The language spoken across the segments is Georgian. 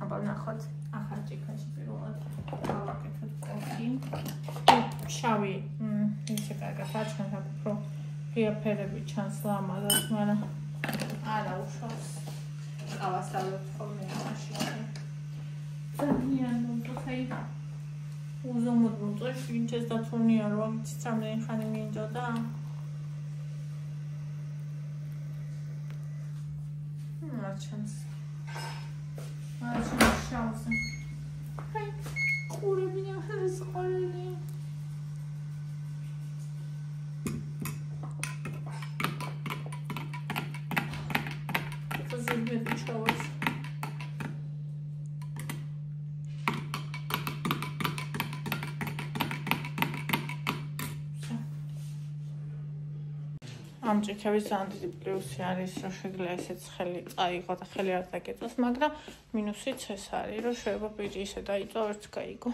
აბა ნახოთ ახალ ჭიქაში პირველად გავაკეთოთ კოфе. შავი ისე კარგად აჩვენებ, უფრო ღია ფერები ჩანს ლამაზად, მაგრამ არა უშავს. ყავას დავდოთ ხოლმე ამაში. ძალიან მომწოხე. უზომოდ მომწოხე, ვინჩეს დათუნია რომ იცით რამდენი ხანი მინდოდა. Marchans. Marchans şansı. Hay, kuru beni hırs oldu. Kızım bir çavuz. ამ ჭიქების ძალიან პლუსი არის, რომ შეიძლება ესეც ხელი წაიღო და ხელი არ დაგეწოს, მაგრამ მინუსიც ეს არის, რომ შეიძლება პირი ისე დაიწვა, ვერც გაიგო.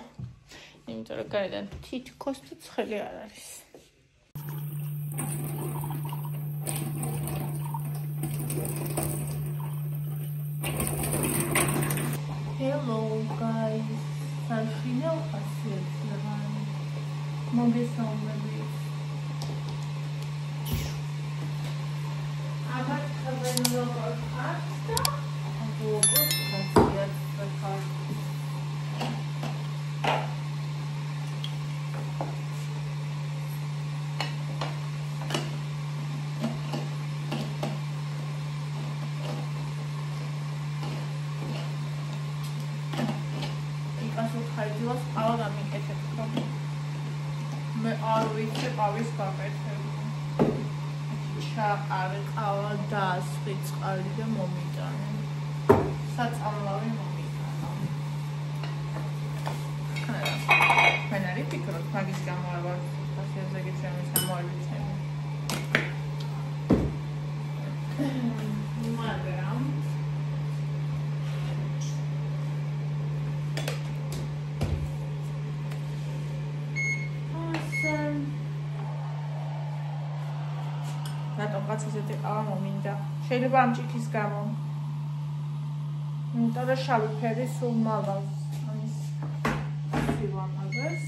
იმიტომ რომ გარედან თითქოს და ცხელი არ არის. Hello guys. საშინელ ხასიათლოვანი. მოგესალმებით. Abat kavanozga qatda, avoga xasiyatga qarshi. Ikasot xaridivas qava გამიკეთებ ხომ? მე არ ვიცი ყავის გაკეთება. ჩაყარე ყავა და ასხი წყალი და მომიტანე. საწამლავი მომიტანა. მან არის ფიქრობ მაგის გამოვა ფასიაზე ჩემი სამოალიცემი. მაგრამ რატომ ასეთი ყავა მომინდა? შეიძლება ამ ჭიქის გამო. იმიტომ რომ შავი ფერი სულ მაღალს. ამის სილამაზეს.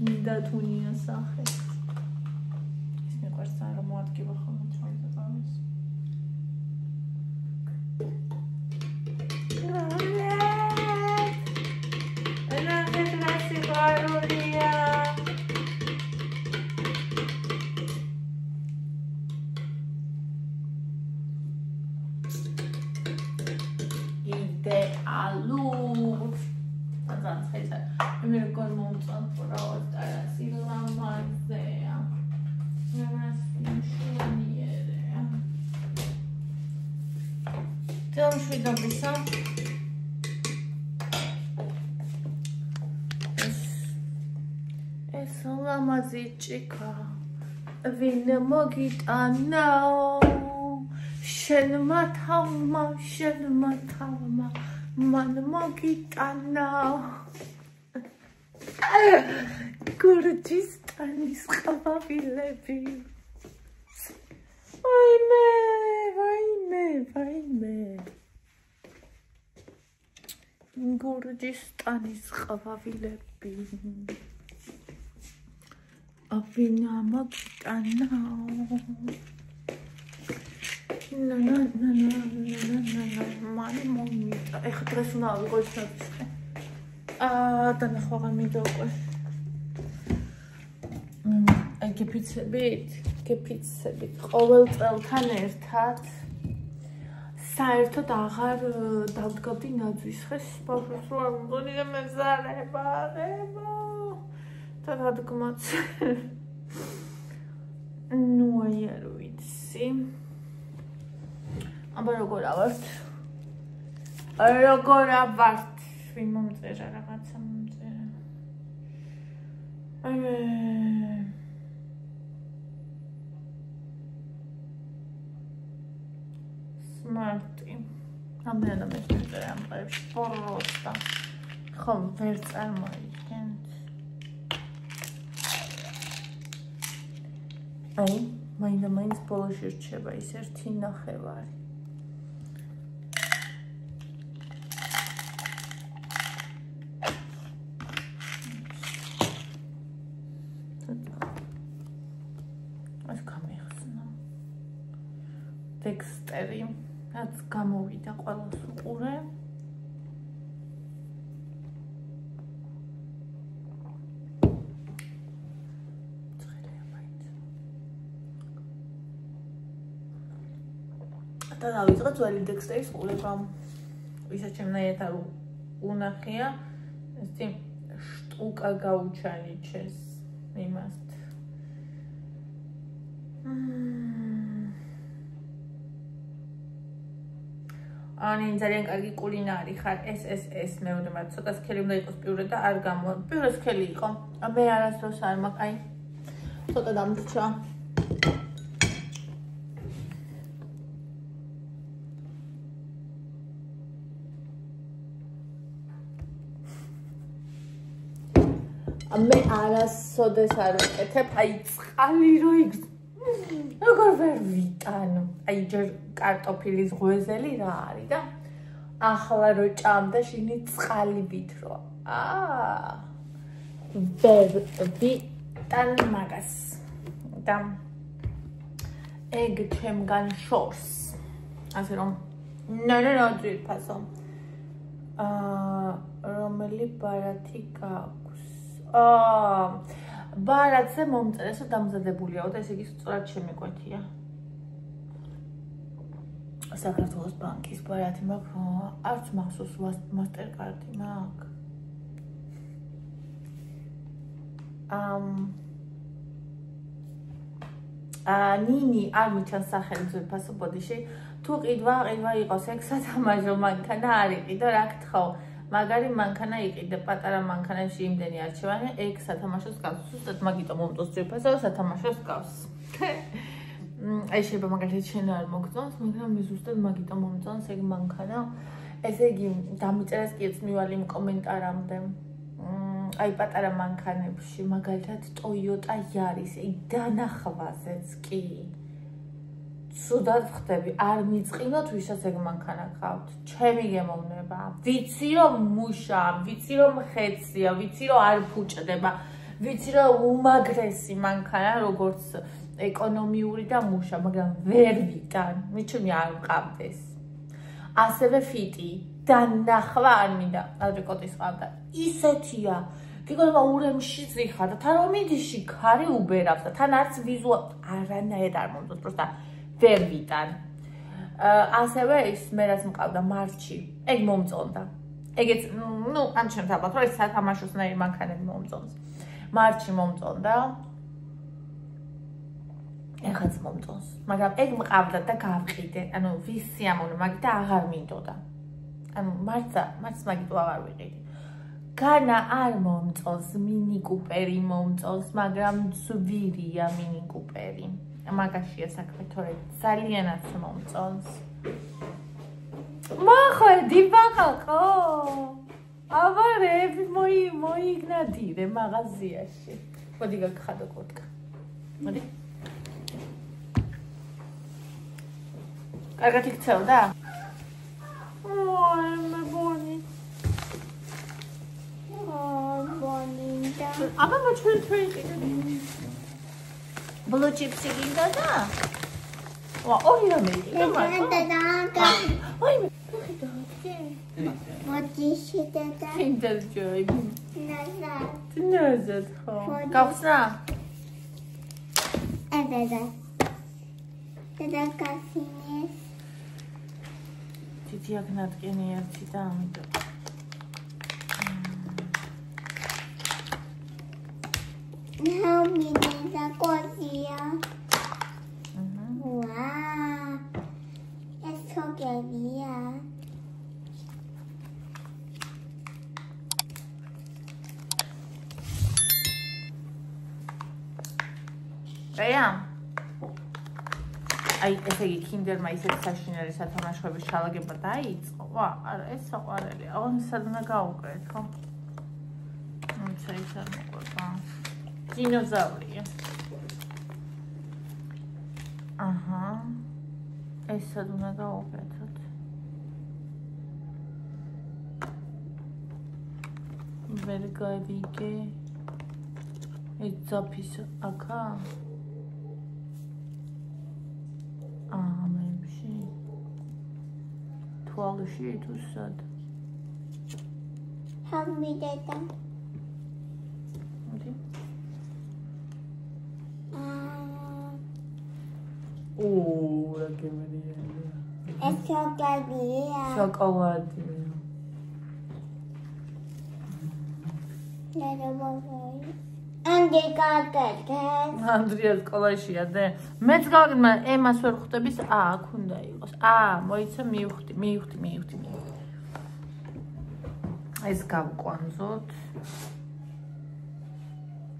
მინდა თუნია სახე. ის მეყვარს რომ მოადგება ხოლმე ჩვენზე ყავის. ენა ხეთრასი ყარულია. Alud. Dann hätte wir können uns anfragen, dass sie lamazea. Ja, was ist schon hier? Dann wieder besser. Es lamazicika. Wenn magit anau. Shelmatama. Man mogitana. Kurdistan is qavavilები. Vayme. Kurdistan is qavavilები. Avina mogitana. No. Mani momita. Ეხლა დღეს უნდა ავიღო ის ნაბისხე. დანახვა გამიდა უკვე. აი გეფიცებით. ყოველ წელთან ერთად საერთოდ აღარ დავდგავდი ნაძვის ხეს. ბავშვს რა მგონი და მეზარება. და რადგმაც. ნუ აი არ ვიცი. აბა როგორ ავართ? ვინ მომწერა რაღაცა მომწერა. Smarty. Ამდენად მეწერა ამ ყებში პროსტა. ხომ ვერ წარმოიდგენთ. აი, მაინც ბოლოში რჩება ის ერთი ნახევარი. დექსტერი, რაც გამოვიდა ყველას უყურე. და დავიწყე ძველი დექსტერის ყურება. ვისაც ჩემნაირად არ უნახია, ესეთი შტუკა გაუჩალიჩეს იმას. Ani ძალიან კარგი კულინარი ხარ, ეს მეორე მათ ცოტა სქელი უნდა იყოს პიურე და არ გამო. პიურე სქელი იყო. მე არასდროს არ მაქვს, აი. ცოტა დამრჩა. მე არასოდეს არ ვიკეთებ, აი წყალი რო იგს. როგორ ვერ ვიტანო? აი ჯერ კარტოფილის ღვეზელი რა არის და ახლა რო ჭამდა შენი წყალი ვიტრო. ვერ ვიტან მაგას. და ეგ ჩემგან შორს. ასე რომ ნუ ძვირფასო. რომელი ბარათი გაქვს? ბარათზე მომწერეს რომ დამზადებულიაო და ესე იგი სწორად შემეკვეთია. საქართველოს ბანკის ბარათი მაქვს, არც მახსოვს მასტერკარდი მაქვს. ნინი არ მიჩანს სახელი ძვირფასო ბოდიში. თუ ყიდვა იყოს ეგ სათამაშო მანქანა არ იყიდო, რა გთხოვ. მაგარი მანქანა იყიდე, პატარა მანქანებში იმდენი არჩევანი, ეგ სათამაშოს გავს. ზუსტად მაგიტომ მომწონს ძვირფასო სათამაშოს გავს. აი შეიძლება მაგალითად შენ არ მოგწონს, მაგრამ მე ზუსტად მაგიტომ მომწონს ეგ მანქანა. ესე იგი დამიწერეს კი წმივალი კომენტარამდე. აი პატარა მანქანებში, მაგალითად Toyota Yaris, აი დანახვაზეც კი. Სუდად ხდები, არ მიწყინოთ ვისაც ეგ მანქანა გყავთ. ჩემი გემოვნება. ვიცი რომ მუშა, ვიცი რომ ხეცია, ვიცი რომ არ ფუჭდება, ვიცი რომ უმაგრესი მანქანა, როგორც ეკონომიური და მუშა, მაგრამ ვერ ვიტან. მიჩვენი არ მყავდეს. ასევე ფიტი, დანახვა არ მინდა, ადრე კოტის ყავდა. ისეთია. გიგონება ურემში ზიხარ და თან რომ მიდიში ქარი უბერავს და თან არც ვიზუალ არანაირად არ მომწონს, პროსტა ვერ ვიტან. ასევე ის მე რაც მყავდა მარჩი, ეგ მომწონდა. ეგეც, ნუ ამ ჩემს ალბათ რომ ეს სათამაშოსნაირი მანქანები მომწონს. მარჩი მომწონდა. ეხაც მომწონს, მაგრამ ეგ მყავდა და გავყიდე. ანუ ვის სიამოვნო, მაგით აღარ მინდოდა. ანუ მარც მაგით აღარ ვიყიდი. განა არ მომწონს, მინი კუპერი მომწონს, მაგრამ ძვირია მინი კუპერი. მაგაშია საქმე, თორე ძალიანაც მომწონს. მოხვედი ბახალყო. ავარები მოიგნადირე მაღაზიაში. მოდი გაგხადო კოტკა. მოდი. კარგად იქცევდა? მე ბონი. ბონინდა. აბა ჩვენ იყიდე. Blue chips გინდა და? ვა, ორი რამე იყიდა მაგა. აი, ხედა. მოდი და. ინტერჯოი. ნაზად ხო. გავხსნა? და კასინეს. თითი აქნატკენი ერთი და ამიტომ. Now means a cosia. Wow. It's so good, yeah. Bam. აი ესე იგი Kinderმა ისეთ საშინელი სათამაშოების შალაგება დაიწყო. ვა, არა, ეს საყვარელი. აღარ სად უნდა გავუკრეთ, ხო? ის არ მოყვება. დინოზავრია. აჰა. ეს სად უნდა გავუკრეთოთ? ვერ გავიგე. ეს ძაფის აქა? ამებში. თვალში თუ სად? Hamideta. მოდი. რა გემრია. ეს შოკოლადია. შოკოლადი. ანდრიას სკოლაშია და მეც გავიგმა ემას ვერ ხვდების აქ უნდა იყოს. მოიცა მივხვდი. ეს გავკვანძოთ.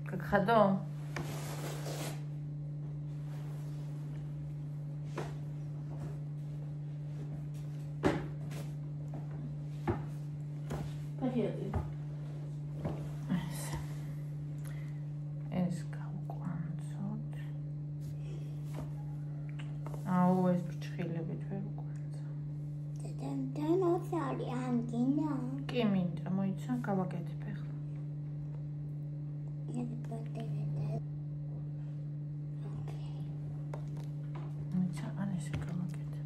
გაგხადო? Поеду. ეს გავკვანძოთ. ეს ფრჩხილებით ვერ ვკვანძა. დედან ოთარი ანგინა. კი მინდა, მოიცა, გავაკეთებ ახლა. მოიცა, ეს გავაკეთებ.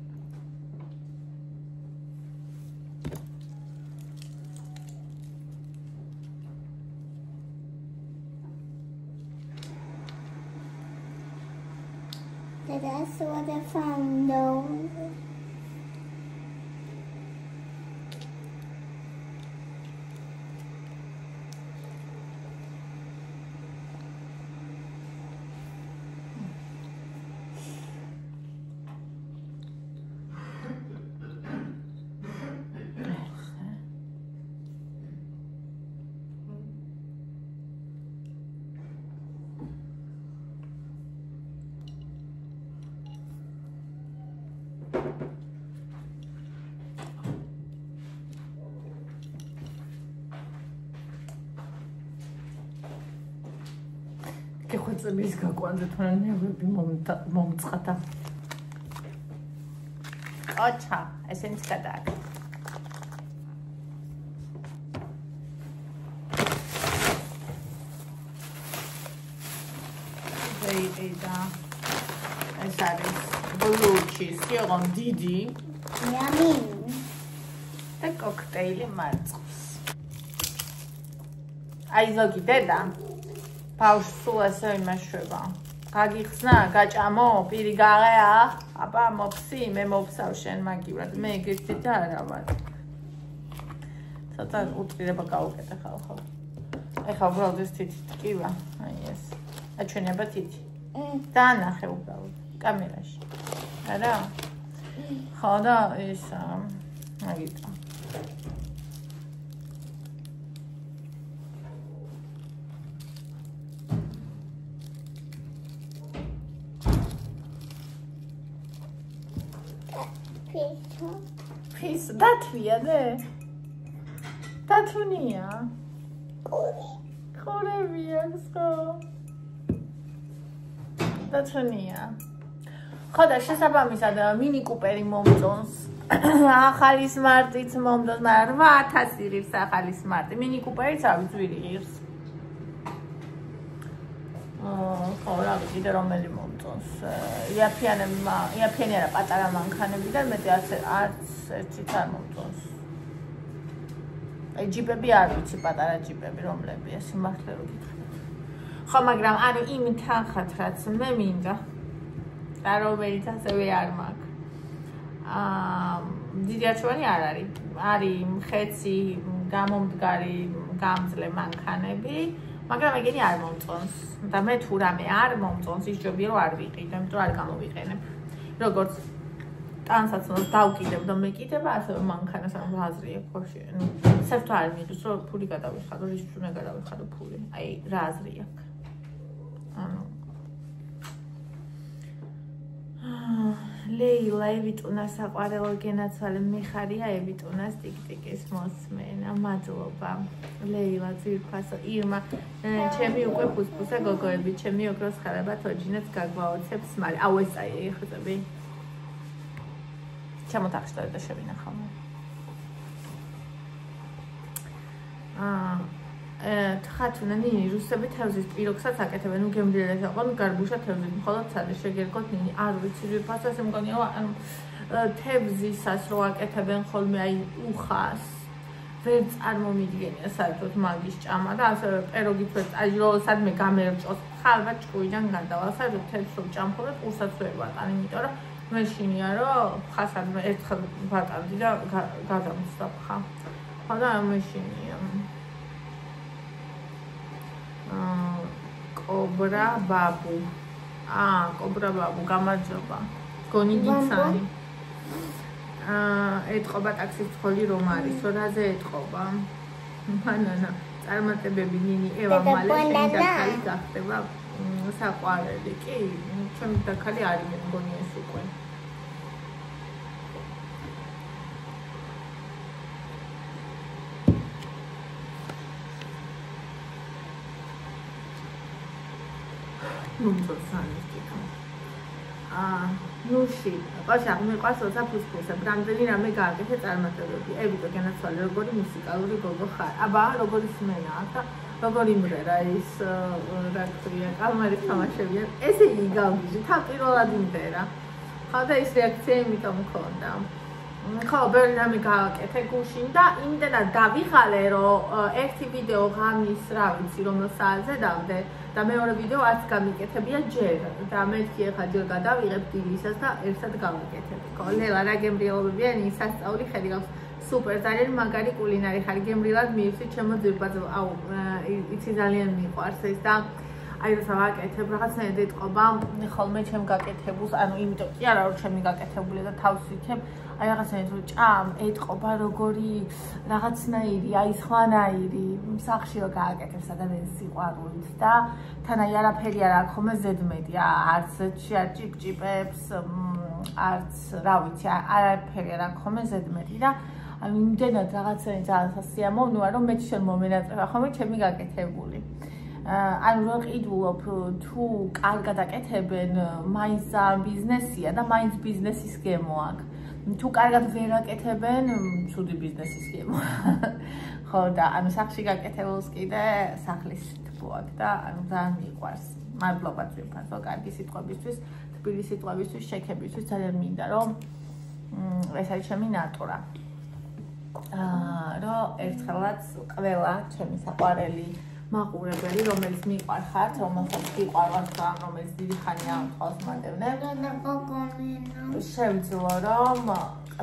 That's what I found though. Che cosa mi quando tu non ne avevi momțata. Ocha, esenți cadar. Vei da. ეს არის ბლუჩის, იყონ დიდი. Yummy. და კოქტეილი მარწყვის. აი ზოგი დედა ბავშვს სულ ასე იმაშვება. გაგიხსნა, გაჭამო, პირი გაღეა, აბა მოფსი, მე მოფსავ შენ მაგივრად, მე ეგეთი და არა ვარ. ცოტა უწირება გავუკეთე ხალხო. ეხლა უბრალოდ ეს თითით ტკივა, აი ეს. აჩვენება თითი. დაანახე უბრალოდ კამერაში. არა? ხო და ეს მაგიტო. Pis datvia de. Datvunia. Khorevia sko. Datvunia. ხოდა შესაბამისად მინი კუპერი მომწონს. ახალი სმარტიც მომდოს, მაგრამ 8000 რივს ახალი სმარტი. მინი კუპერიც ავი ძვირი ღირს. ხო, რა ვიცი და რომელი მომწონს. იაფიანი არა პატარა მანქანები და მეტი არც ერთიც არ მომწონს. აი ჯიპები არ ვიცი პატარა ჯიპები რომლებია სიმართლე რო გითხრათ. ხო, მაგრამ არა იმ თანხად რაც მე მინდა. და რომელიც ასევე არ მაქვს. დიდი არჩევანი არ არის. არის მხეცი, გამომდგარი, გამძლე მანქანები, მაგრამ ეგენი არ მომწონს. და მე თუ რამე არ მომწონს, ის ჯობია რომ არ ვიყიდო, იმიტომ არ გამოვიყენებ. როგორც ტანსაცმელს დავკიდებ და მეკიდება, ასევე მანქანას ამ აზრია ხოში. საერთოდ არ მიდის რომ ფული გადავიხადო, რის უნდა გადავიხადო ფული. აი რა აზრი აქვს. ანუ ლეილა ევიტუნა საყვარელო გენაცვალე მიხარია ევიტუნას ტიკტიკის მოსმენა მადლობა ლეილა ძირფასო ირმა ჩემი უკვე ფუსფუსა გოგოები ჩემი ოქროს ხარებათ ოჯინებს გაგვაოცებს მალე აუ ეს აი ეხწები ჩამოთახშდა და შევინახავ თხათუნანი რუსები თევზის პიროქსას აკეთებენ ნუ გემრიელებს აყონ გარბუშა თევზით მხოლოდ ცადი შეგერგოთ ნინი არ ვიცი ვიფასო ესე მგონია ანუ თევზისას რო აკეთებენ ხოლმე აი უხას ვერ წარმომიდგენია საერთოდ მაგის ჭამა და ასევე პეროგით ვერ აჟროსაც მე გამერჭოს ხალხა ჭკუიდან გადავალ საერთოდ თევზს რო ჭამხო და ყურსაც ვერ ვატან იმიტომ რომ მეშინია რომ ხასაც მე ერთხელ ვატანდი და გადამცდა ხა ხო და მეშინია კობრა ბაბუ კობრა ბაბუ გამარჯობა გონი გიცანი ეთყობა ტაქსის ცხოლი რომ არის რაზე ეთყობა მანანა წარმატებები ნინი ევა მალე შენდახალი გახდება საყვარელი კი ჩემი დაქალი არის მე მგონი ეს უკვე ნუში, ყოშა, მიყვარს როცა ფუსფუსებ, რამდენი რამე გააკეთე წარმატებები. ევიტო განაცვალე, როგორი მუსიკალური გოგო ხარ. აბა, როგორი სმენა აქვს და როგორი მრერა ის რა ქვია, კალმარის თამაშებია. ესე იგი გავგიჟი, თავპირველად იმდერა. ხო და ის რეაქცია იმიტომ მქონდა. ხო, ბევრი რამე გააკეთე გუშინ და იმდენად დავიღალე, რომ ერთი ვიდეო ღამის, რა ვიცი, რომელ საათზე დავდე და მეორე ვიდეო არც გამიკეთებია ჯერ და მეთქი ახლა ჯერ გადავიღებ დილისას და ერთად გავიკეთებ. კოლელა რა გემრიელობებია, სასწაული ხედი გაქვს. სუპერ, ძალიან მაგარი კულინარი ხარ, გემრიელად მივიცი ჩემო ძირფაზე. აუ, იცი ძალიან მიყვარს ეს და აი როცა ვაკეთებ, რაღაცნაირად ეთყობა ხოლმე ჩემ გაკეთებულს, ანუ იმიტომ კი არა რომ ჩემი გაკეთებული და თავს ვიქებ, აი რაღაცნაირად რომ ჭამ, ეთყობა როგორი რაღაცნაირი, აი სხვანაირი, სახში რომ გააკეთებს ადამიანის სიყვარულით და თან აი არაფერი არ აქვს ხოლმე ზედმეტი, არც ჭიპჭიპებს, არც რა ვიცი, არაფერი არ აქვს ხოლმე ზედმეტი და აი იმდენად რაღაცნაირად ძალიან სასიამოვნოა, რომ მე შენ მომენატრება ხოლმე ჩემი გაკეთებული. ანუ რო ყიდულობ თუ კარგად აკეთებენ, მაინც ბიზნესია და მაინც ბიზნესის გემო აქვს. თუ კარგად ვერ აკეთებენ, ცუდი ბიზნესის გემო. ხო და ანუ სახში გაკეთებულს კიდე სახლის თბო აქვს და ანუ ძალიან მიყვარს. მადლობა ძვირფასო, კარგი სიტყვებისთვის, თბილი სიტყვებისთვის, შექებისთვის, ძალიან მინდა რომ ეს არის ჩემი ნატურა. რომ ერთხელაც ყველა ჩემი საყვარელი მაყურებელი, რომელიც მიყვარხართ, რომელსაც გიყვარხართ, რომელიც დიდი ხანია თავს მანდევნებ. შევძლო, რომ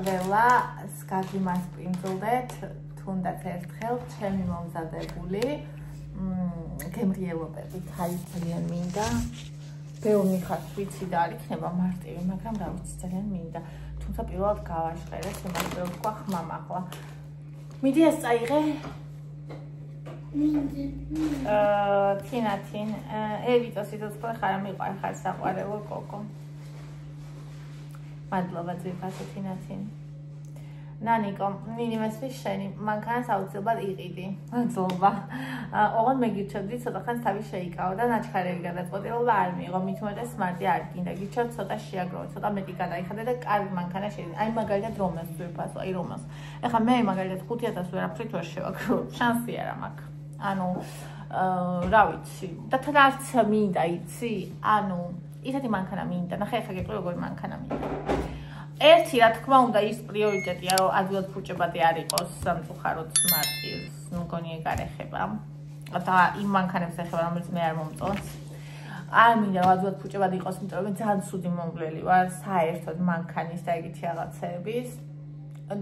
ყველა გაგიმასპინძლდეთ, თუნდაც ერთხელ ჩემი მომზადებული გემრიელობებით. აი ძალიან მინდა. ბევრი ხართ ვიცი და არ იქნება მარტივი, მაგრამ რა ვიცი, ძალიან მინდა. თუმცა პირველად გავაშხერე, შემიძლია ვთქვა ხმამ ახლა. მიდი ეს წაიღე. თინათინ, ევიტო სიცოცხლე ხარ მიყვარხარ საყვარელო კოკო. მადლობა ძვირფასო თინათინ. ნანიკო, მინიმესთვის შენი, მანქანას აუცილებლად იყიდი. მადლობა. ოღონდ მეგირჩევდი ცოტა ხანს თავი შეიკავო და ნაჩქარევი გადაწყვეტილება არ მიიღო, მით უმეტეს სმარტი არ გინდა. გირჩევთ ცოტა შეაგროვე, ცოტა მეტი გადაიხადე და კარგი მანქანა შეიძინე. აი მაგალითად რომელს ძვირფასო, აი რომელს. ეხლა მე მაგალითად 5000 ვერაფრით ვერ შევაგროვებ, შანსი არ მაქვს. ანუ რა ვიცი და თან არც მინდა იცი ანუ ისეთი მანქანა მინდა ნახე ახლა გეტყვი როგორი მანქანა მინდა ერთი რა თქმა უნდა ის პრიორიტეტია რომ ადვილად ფუჭებადი არ იყოს სამწუხაროდ სმარტის მგონი ეგ არ ეხება და იმ მანქანებს ეხება რომელიც მე არ მომწონს არ მინდა რომ ადვილად ფუჭებადი იყოს იმიტომ რომ ძალიან ცუდი მომვლელი ვარ საერთოდ მანქანის და ეგეთი რაღაცეების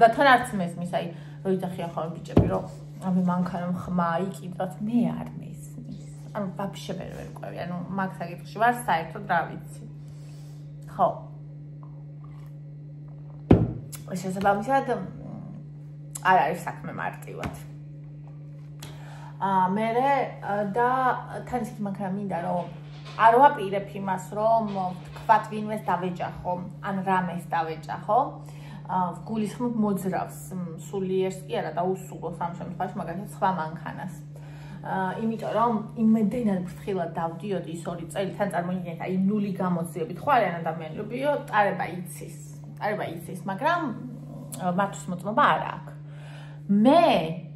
და თან არც მესმის აი რო იდახიან ხოლმე ბიჭები რომ ამი მანქანა ხმა იყიდოთ მე არ მესმის. ანუ ვაფშე ვერ ვერკვევი. ანუ მაგ საკითხში ვარ საერთოდ რა ვიცი. ხო. შესაბამისად არ არის საქმე მარტივად. მე და თან ისეთი მანქანა მინდა რომ არ ვაპირებ იმას რომ თქვათ ვინმეს დავეჯახო, ან რამეს დავეჯახო. გულისხმობ მოძრავს სულიერს კი არა და უსულოს ამ შემთხვევაში მაგალითად სხვა მანქანას. იმიტომ რომ იმდენად ფრთხილად დავდიოდი ის 2 წელი თან წარმოგიდგენთ აი ნული გამოძიებით ხო არიან ადამიანებიო ტარება იცის მაგრამ მართვის მოწმობა არ აქვს. მე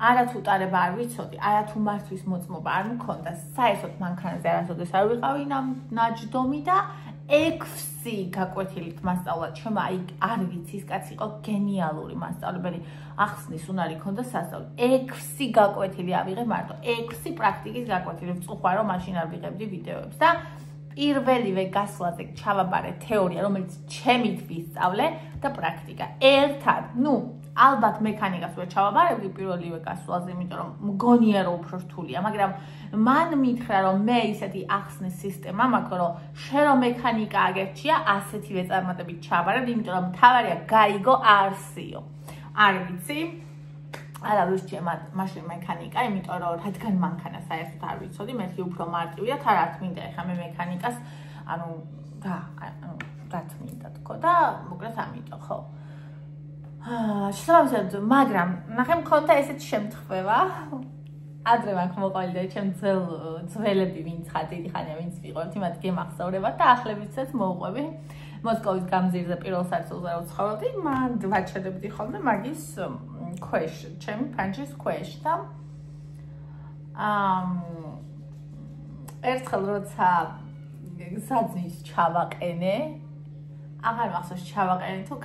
არათუ ტარება არ ვიცოდი, არათუ მართვის მოწმობა არ მქონდა, საერთოდ მანქანაზე არასოდეს არ ვიყავი ნაჯდომი და 6 გაკვეთილით მასწავლა ჩემ აი არ ვიცი ის კაცი იყო გენიალური მასწავლებელი ახსნის უნარი ქონდა სასწავლო 6 გაკვეთილი ავიღე მარტო 6 პრაქტიკის გაკვეთილი ვწუხვა რომ მაშინ არ ვიღებდი ვიდეოებს და პირველივე გასვლაზე ჩავაბარე თეორია რომელიც ჩემით ვისწავლე და პრაქტიკა ერთად ალბათ მექანიკას ვერ ჩავაბარებდი პირველივე გასვლაზე იმიტომ რომ მგონია რომ უფრო რთულია მაგრამ მან მითხრა რომ მე ისეთი ახსნის სისტემა მაქვს რომ შენ რომ მექანიკა აგერჩია ასეთივე წარმატებით ჩავაბარებ იმიტომ რომ მთავარია გაიგო არსიო არ ვიცი არა ვისჩემ მაშინ მექანიკა იმიტომ რომ რადგან მანქანა საერთოდ არ ვიცოდი მეთქი უფრო მარტივია თან არ თმინდა ეხა მე მექანიკას ანუ რაც მინდა თქო და მოკლედ ამიტომ ხო შესაბამისად მაგრამ ნახე მქონდა ესეთი შემთხვევა ადრე მაქვს მოყოლი და ჩემ ძველები ვინც ხარ დიდი ხანია ვინც ვიყავთ იმათ გემახსოვრებათ და ახლებიცაც მოუყვები მოსკოვის გამზირზე პირველ სართულზე რა ვცხოვრობდი მან ვაჩერდებდი ხოლმე მაგის ქვეშ ჩემი პანჯის ქვეშ და ერთხელ როცა საძმის ჩავაყენე აღარ მახსოვს ჩავაყენე თუ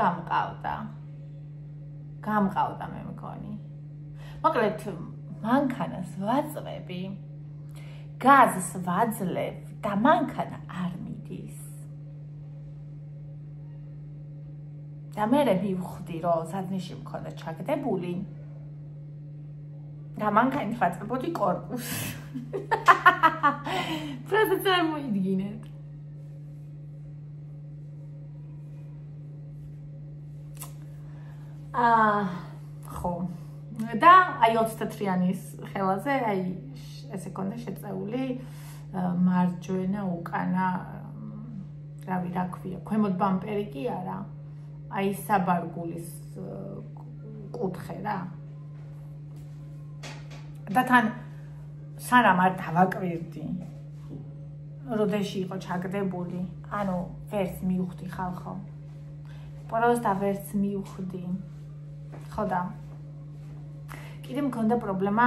გამყავდა მე მგონი მოკლედ მანქანას ვაწვევი გაზს ვაძლევ და მანქანა არ მიდის და მე მივხვდი რომ საძმში მქონდა ჩაგდებული და მანქანით ვაწვევდი კორპუსს პროცესი წარმოიდგინეთ ხო და აი 24-იანის ხელაზე აი ესე კონდა შეწეული მარჯვენა უკანა რავი რა ქვია ქვემოთ ბამპერი კი არა აი საბარგულის კუთხე რა და თან სანამ არ დავაკვირდი როდეში იყო ჩაგდებული ანუ ვერც მივხვდი ხალხო პროსტა ვერც მივხვდი ხო და კიდე მქონდა პრობლემა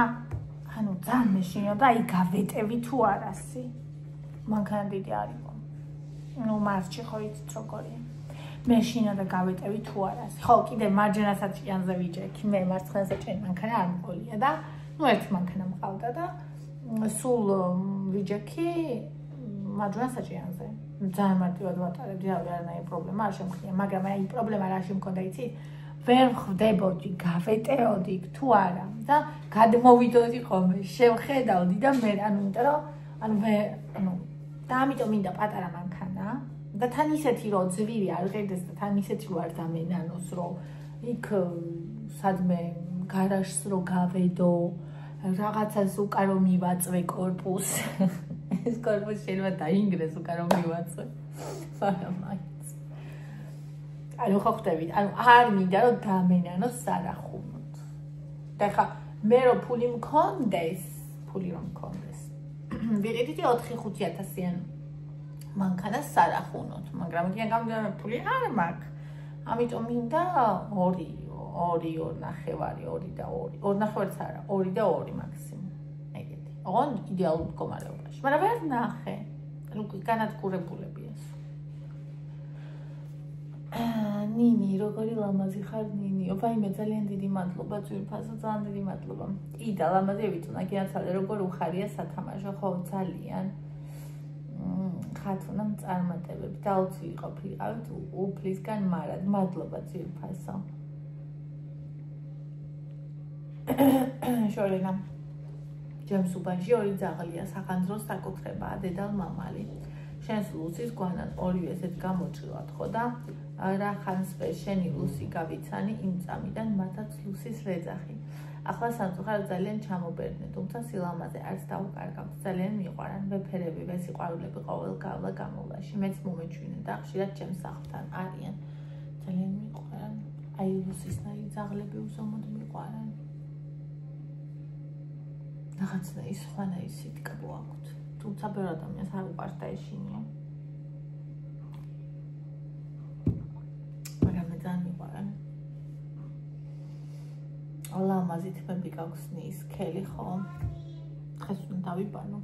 ანუ ძალიან მეშინოდა აი გავეტევი თუ არასი მანქანა დიდი არ იყო ნუ მარჩი ხო იცით როგორია მეშინოდა გავეტევი თუ არასი ხო კიდე მარჯვენა საჭიანზე ვიჯექი მე მარცხენა საჭიანი მანქანა არ მყოლია და ნუ ერთი მანქანა მყავდა და სულ ვიჯექი მარჯვენა საჭიანზე ძალიან მარტივად ვატარებდი რავი არანაირი პრობლემა არ შემქნია მაგრამ აი პრობლემა რა შემქონდა იცით ვერ ხვდებოდი გავეტეოდი თუ არა და გადმოვიდოდი ხოლმე შევხედავდი და მე ანუ იმიტომ რომ ანუ და ამიტომ მინდა პატარა მანქანა და თან ისეთი რომ ძვირი არ ღირდეს და თან ისეთი რომ არ დამენანოს რომ იქ სადმე გარაჟს რო გავედო რაღაცას უკან რომ მივაწვე კორპუსს ეს კორპუსი შეიძლება დაინგრეს უკან რომ მივაწვე მაგრამ ანუ ხო ხვდებით, ანუ არ მინდა რომ დამენანოს სარახუნოთ. და ხა მე რო ფული მქონდეს, ვიყიდით 4-5,000-იან მანქანას სარახუნოთ, მაგრამ იქიდან გამომდინარე ფული არ მაქვს. ამიტომ მინდა 2 ნახევარი, 2 და 2. 2 ნახევარიც არა, 2 და 2 მაქსიმუმ. ეგეთი. ოღონ იდეალურ მდგომარეობაში. მაგრამ ვერ ნახე. ანუ განადგურებულები ეს. ნინი, როგორი ლამაზი ხარ ნინი. ვაიმე, ძალიან დიდი მადლობა ძვირფასო, ძალიან დიდი მადლობა. იდა ლამაზია ვიწუნა, გიაცალე როგორ უხარია სათამაშო, ხო ძალიან. ხათუნა წარმატებები დაუცილი ყოფილიყავით უფლისგან მარად. მადლობა ძვირფასო. შორენა. ჯემს უბანში 2 ძაღლია, სახანძროს საკუთრებაა, დედალ მამალი. შენს ლუსის გვანან ორივე ესეთ გამოჭრილად ხო და რა ხანს ვერ შენი ლუსი გავიცანი იმ წამიდან მათაც ლუსის რეძახი. ახლა სამწუხაროდ ძალიან ჩამობერდნენ, თუმცა სილამაზე არც დავუკარგავთ, ძალიან მიყვარან ვეფერები, ვესიყვარულები ყოველ გავლა გამოვაში. მეც მომეჩვინე და ხშირად ჩემს სახლთან არიან. ძალიან მიყვარან. აი ლუსისნაირი ძაღლები უზომოდ მიყვარან. რაღაცნაირი სხვანაირი სიტკბო აქვთ. თუმცა ბევრ ადამიანს არ უყვარს და ეშინია. მაგრამ მე ძალიან მიყვარან. ლამაზი თმები გაქვს ნის ქელი ხო? დღეს უნდა დავიბანო.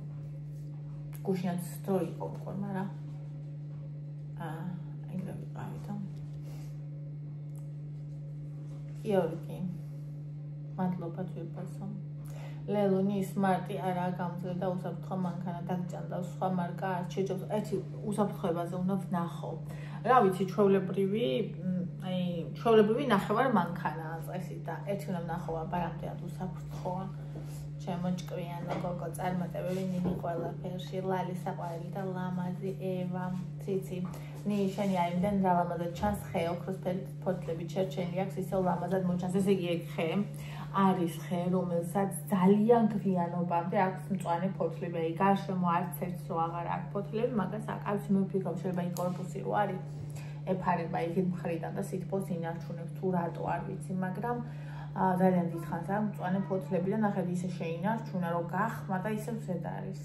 გუშინაც დრო იყო მყოლ, მაგრამ ეგრე ვიყავით. გიორგი. მადლობა ძვირფასო. ლელონი სმარტი არაა გამძლე და უსაფრთხო მანქანა დაგჭანდა სხვა მარკა არ შეჯობს. ერთი უსაფრთხოებაზე უნდა ვნახო. რა ვიცი, ჩვეულებრივი ნახევარ მანქანაა წესი და ერთი უნდა ვნახო, ბარამდე უსაფრთხოა. ჩემო ჭკვიანო გოგო წარმატებები ნინი ყველაფერში, ლალი საყვარელი და ლამაზი ევა, ციცი. ნიშანი აიმდან რა ლამაზად ჩანს ხე, ოქროსფერი ფოთლები ჩერჩენილი აქვს, ისევ ლამაზად მოჩანს. ესე იგი ეგ ხე არის ხე, რომელსაც ძალიან გვიანობამდე აქვს მწვანე ფოთლები. აი გარშემო არც ერთს რო აღარ აქვს ფოთლები, მაგას აკავს მიფიქრობ, შეიძლება იქორპუსი რო არის ეფარება იგივე მხრიდან და სითბოს ინარჩუნებს თუ რატო არ ვიცი, მაგრამ ძალიან დიდხანს აქვს მწვანე ფოთლები და ნახეთ ისე შეინარჩუნა, რომ გახმა და ისევ ზედ არის.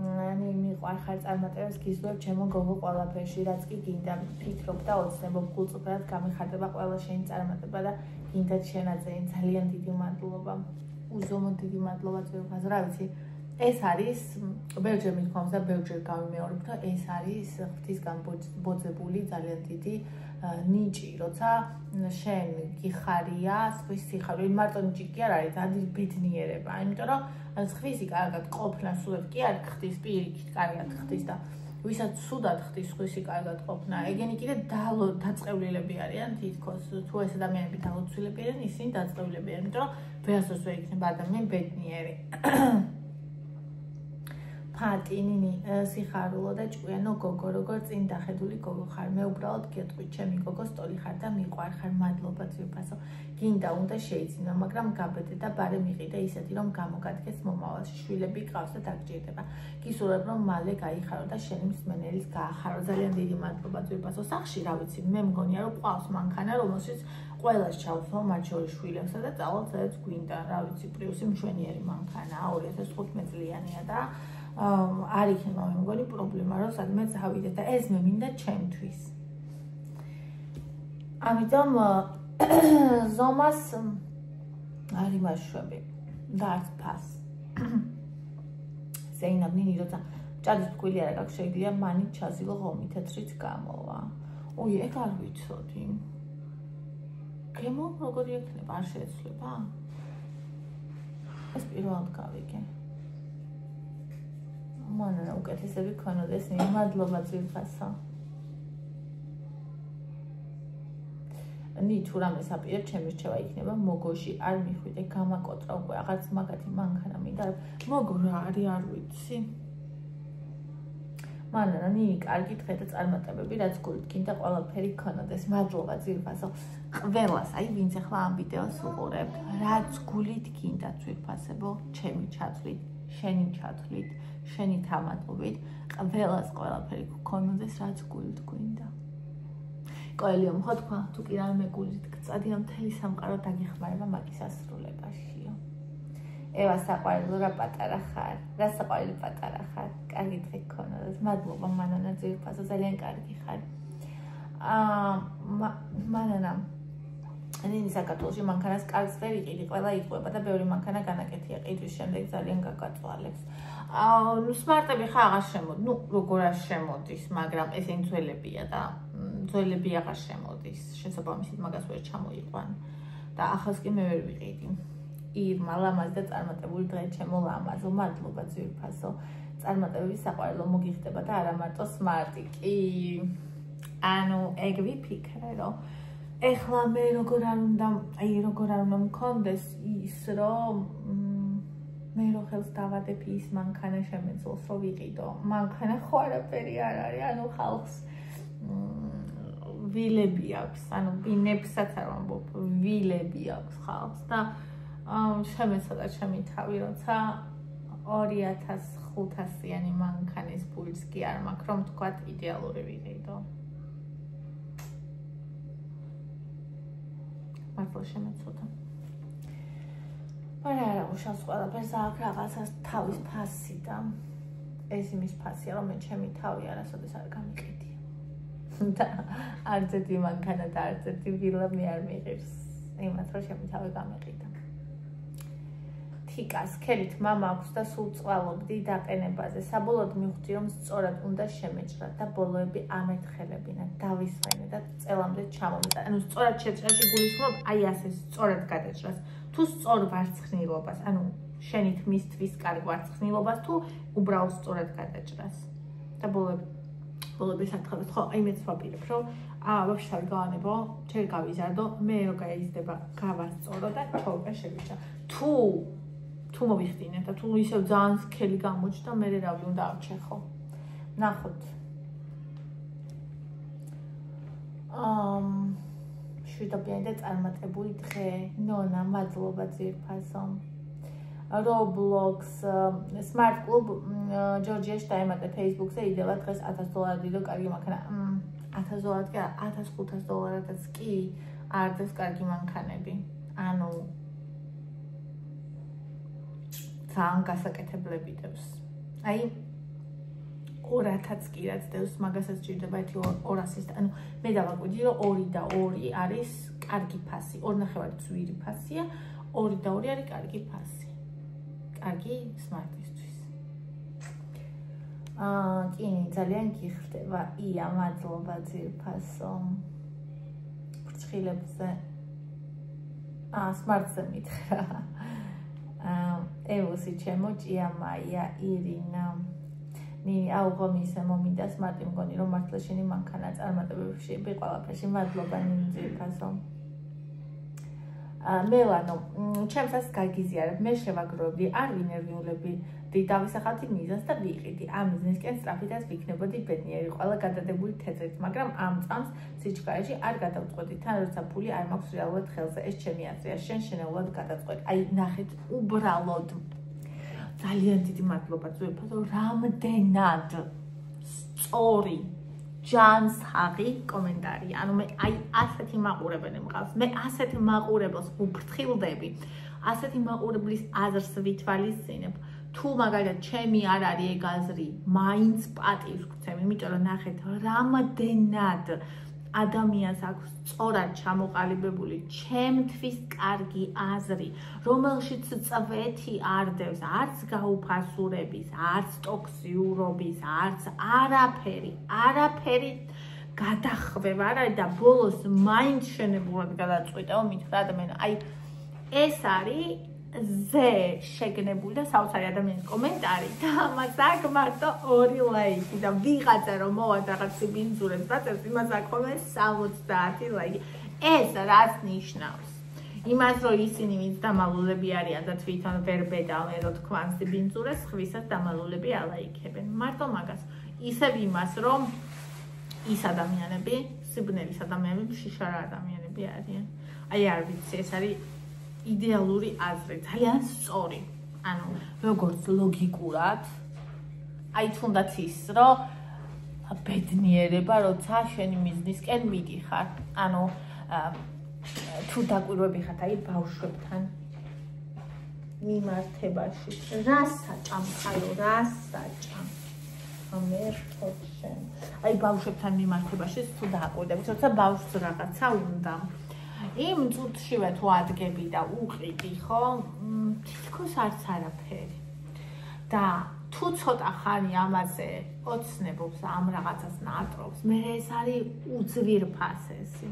Ani მიყვარხარ წარმატებას გიზრდებ ჩემო გოგო ყველაფერში, რაც კი გინდა ფიქრობ და ოცნებობ გულწრფელად გამიხარდება ყველა შენი წარმატება და გინდა შენაზე ძალიან დიდი მადლობა. უზომოდ დიდი მადლობა ძვირფას, რა ვიცი, ეს არის ბევრჯერ მithქვამს და ბევრჯერ გავიმეორებ, რომ ეს არის ღვთისგან ბოძებული ძალიან დიდი ნიჭი, როცა შენ გიხარია სხვის სიხარული, მარტო ნიჭი კი არ არის, ძალიან ბედნიერება, იმიტომ რომ სხვისი კარგად ყოფნა სულად კი არ ხდის, პირიქით კარგად ხდის და ვისაც სუდად ხდის სხვისი კარგად ყოფნა, ეგენი კიდე დაწყევლილები არიან თითქოს, თუ ეს ადამიანები დალოცვილები არიან, ისინი დაწყევლილები არიან, იმიტომ რომ ვერასდროს ვერ იქნება ადამიანი ბედნიერი. ფატინინი სიხარულო და ჭკვიანო გოგო, როგორ წინ დახედული გოგო ხარ, მე უბრალოდ გეტყვი, ჩემი გოგო სტორი ხარ და მიყვარხარ, მადლობა ძვირფასო. გინდა უნდა შეიძინა, მაგრამ გაბედე და ბარე მიყიდა ისეთი, რომ გამოგადგეს მომავალში, შვილები გყავს და დაგჭირდება. გისურვებ, რომ მალე გაიხარო და შენი მსმენელის გაახარო. ძალიან დიდი მადლობა ძვირფასო. სახში რა ვიცი, მე მგონია, რომ ყავს მანქანა, რომელშიც ყველას ჩავთვალ, მათ შორის შვილებსა და წავალ, სადაც გვინდა, რა ვიცი, პრიუსი მშვენიერი მანქანაა, 2015 წლიანია და არ იქნება მე მგონი პრობლემა, რომ სადმე წავიდე და ეს მე მინდა ჩემთვის. ამიტომ ზომას არ იმაშვები და არც ფას. ზეინაბ ნინი როცა ჭადის ფქვილი არ აქვს, შეიძლება მანით ჩაზილო ღომი თეთრიც გამოვა. ой, ეგ არ ვიცოდი. გემო როგორი ექნება, არ შეეცვლება? ეს პირველად გავიგე. მანანა უკეთესები ქონოდეს, მადლობა ძვირფასო. თუ რამეს აპირებ, ჩემი რჩევა იქნება მოგოში არ მიხვიდე, გამაკოტრა უკვე აღარც მაგათი მანქანა მინდა. მოგო რა არის არ ვიცი. მანანა ნინი კარგი დღე და წარმატებები, რაც გულით გინდა ყველაფერი ქონოდეს. მადლობა ძვირფასო. ყველას, აი ვინც ახლა ამ ვიდეოს უყურებთ, რაც გულით გინდა ძვირფასებო, ჩემი ჩათვლით, შენი ჩათვლით, შენი თამატობით, ყველას ყველაფერი გქონოდეს, რაც გულით გვინდა. კოელიო მოხდა, თუ კი რამე გულით გწადია მთელი სამყარო დაგეხმარება მაგის ასრულებაშიო. ევა საყვარელო რა პატარა ხარ, რა საყვარელი პატარა ხარ, კარგი დღე გქონოდეს. მადლობა მანანა ძვირფასო, ძალიან კარგი ხარ. მანანა ნინი საქართველოში მანქანას კარგს ვერ იყიდი, ყველა იყვება და ბევრი მანქანა განაკეთია, ყიდვის შემდეგ ძალიან გაგაწვალებს. სმარტები ხა აღარ შემოდის, როგორ არ შემოდის, მაგრამ ესენი ძველებია და ძველები აღარ შემოდის, შესაბამისად მაგას ვერ ჩამოიყვან და ახალს კი მე ვერ ვიყიდი. ირმა, ლამაზი და წარმატებული დღე ჩემო ლამაზო, მადლობა ძვირფასო. წარმატებები საყვარელო მოგიხდება და არა მარტო სმარტი. კი, ანუ ეგ ვიფიქრე, რომ ეხლა მე როგორ არ უნდა მქონდეს ის, რომ მე რო ხელს დავადებ ის მანქანა შემეძლოს, რომ ვიყიდო. მანქანა ხო არაფერი არ არის, ანუ ხალხს ვილები აქვს, ანუ ბინებსაც არ ვამბობ, ვილები აქვს ხალხს და შემეცოდა ჩემი თავი, როცა 2500-იანი მანქანის პულს კი არ მაქვს, რომ თქვათ იდეალური ვიყიდო. მართლა შემეცოდა. არა, უშავს ყველაფერს აქ რაღაცას თავის ფასი და ეს იმის ფასია, რომ მე ჩემი თავი არასოდეს არ გამიყიდია. და არც ერთი მანქანა და არც ერთი ვილა მე არ მიღებს იმას, რომ ჩემი თავი გამიყიდა. თიკას ქელით მამა აქვს და სულ წვალობდი დაყენებაზე. საბოლოოდ მივხვდი, რომ სწორად უნდა შემეჭრა და ბოლოები ამერთხელებინა, დავისვენე და წელამდე ჩამომეტა. ანუ სწორად შეჭრაში გულისხმობ აი ასე სწორად გადაჭრას. თუ სწორ ვარცხნილობას, ანუ შენით მისთვის კარგ ვარცხნილობას თუ უბრალოდ სწორად გადაჭრას. და ბოლოები სათხარებს, ხო, აი მეც ვაპირებ, რომ ვაფშე არ გავანებო, ჯერ გავიზარდო, მე რო გაიზრდება, გავასწორო და ჩაუყე შევიჭრა. თუ მოვიხდინე და თუ ისევ ძალიან სქელი გამოჩნდა, მე რავი უნდა ავჩეხო. ნახოთ. შვიდობიანი და წარმატებული დღე. ნონა, მადლობა ძირფასო. Roblox Smart Club ჯორჯიაში დაემატა Facebook-ზე იდევა დღეს $1000 დიდო კარგი მანქანა. $1000 კი $1500 კი არ დევს კარგი მანქანები. ანუ ძალიან გასაკეთებლები დევს. აი 200-ს კი რაც დევს, მაგასაც ჭირდება 200-ის. ანუ მე დავაკვირდი, რომ 2 და 2 არის კარგი ფასი. 2.5 ძვირი ფასია, 2 და 2 არის კარგი ფასი. კარგი Smart-ისთვის. კინი ძალიან გიხდება. ია, მადლობა ძირფასო. ფრჩხილებზე. Smart-ზე მითხრა. ევოსი ჩემო, ჭია მაია, ირინა. ნინი, აუღომისე მომინდა Smart-ი მგონი, რომ მართლა შენი მანქანა წარმატებებში ყველაფერში. მადლობა ნინი ძირფასო. მელანო, ჩემსაც გაგიზიარებ, მე შევაგროვდი, არ ვინერვიულები, დავისახავდი მიზანს და ვიყიდი. ამ მიზნისკენ სწრაფითაც ვიქნებოდი ბედნიერი, ყველა გადადებული თეთრით, მაგრამ ამ წამს სიჩქარეში არ გადავწყვეტი, თან როცა ფული არ მაქვს რეალურად ხელზე, ეს ჩემი აზრია, შენ შენეულად გადაწყვეტ. აი, ნახეთ, უბრალოდ ძალიან დიდი მადლობა ძვირფასო, რამდენად სწორი ჯანსაღი კომენტარი. ანუ მე აი ასეთი მაყურებელი მყავს. მე ასეთ მაყურებელს უფრთხილდები. ასეთი მაყურებლის აზრს ვითვალისწინებ. თუ მაგალითად ჩემი არ არის ეგ აზრი, მაინც პატივს ვქცევ, იმიტომ რომ ნახეთ, რამდენად ადამიანს აქვს სწორად ჩამოყალიბებული ჩემთვის კარგი აზრი, რომელშიც წვეთი არ დევს, არც გაუფასურების, არც ტოქსიურობის, არც არაფერი გადახვევა არ არის და ბოლოს მაინც შენებურად გადაწყვიტეო მითხრა ადამიანი. აი ეს არის ზე შეგნებული და საოცარი ადამიანის კომენტარი და ამას აქ მარტო 2 ლაიკი და ვიღაცა რომ მოვა რაღაც ბინძურებს დაწევს, იმას აქ ხოლმე 70 ლაიკი. ეს რას ნიშნავს? იმას რომ ისინი ვინც დამალულები არიან და თვითონ ვერ ბედავენ რო თქვანს ბინძურებს, ხვისაც დამალულები ალაიქებენ. მარტო მაგას. ისევ იმას რომ ის ადამიანები, სიბნელის ადამიანები, შიშარა ადამიანები არიან. აი არ ვიცი, ეს არის იდეალური აზრი, ძალიან სწორი. ანუ როგორც ლოგიკურად, აი თუნდაც ის, რომ ბედნიერება, როცა შენი მიზნისკენ მიდიხარ. ანუ თუ დაკვირვები ხართ აი ბავშვებთან მიმართებაში, რას საჭამ ხარო, რას საჭამ? მე ხოჩენ. აი ბავშვებთან მიმართებაში თუ დააკვირდებით, როცა ბავშვს რაღაცა უნდა იმ წუთშივე თუ ადგები და უყიდი, ხო? თითქოს არც არაფერი. და თუ ცოტა ხანი ამაზე ოცნებობს, ამ რაღაცას ნატრობს, მე ეს არის უძვირფასესი.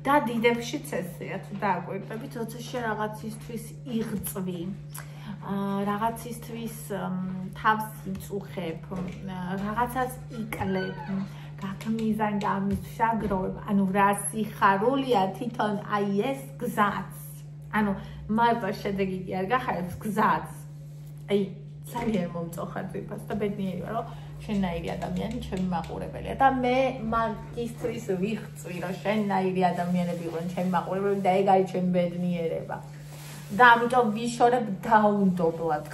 და დიდებშიც ესეა, თუ დააკვირდებით, როცა შენ რაღაცისთვის იღწვი, რაღაცისთვის თავს იწუხებ, რაღაცას იკლებ, გაქმიზან და ამის აგროვებ, ანუ რა სიხარულია თვითონ აი ეს გზაც. ანუ მარტო შედეგი კი არ გახარებს გზაც. აი ძალიან მომწოხარ ძვირფას და ბედნიერი ვარ, რომ შენნაირი ადამიანი ჩემი მაყურებელია და მე მაგისთვის ვიხწვი, რომ შენნაირი ადამიანები იყვნენ ჩემი მაყურებელი და ეგ არის ჩემი ბედნიერება. და ამიტომ ვიშორებ დაუნდობლად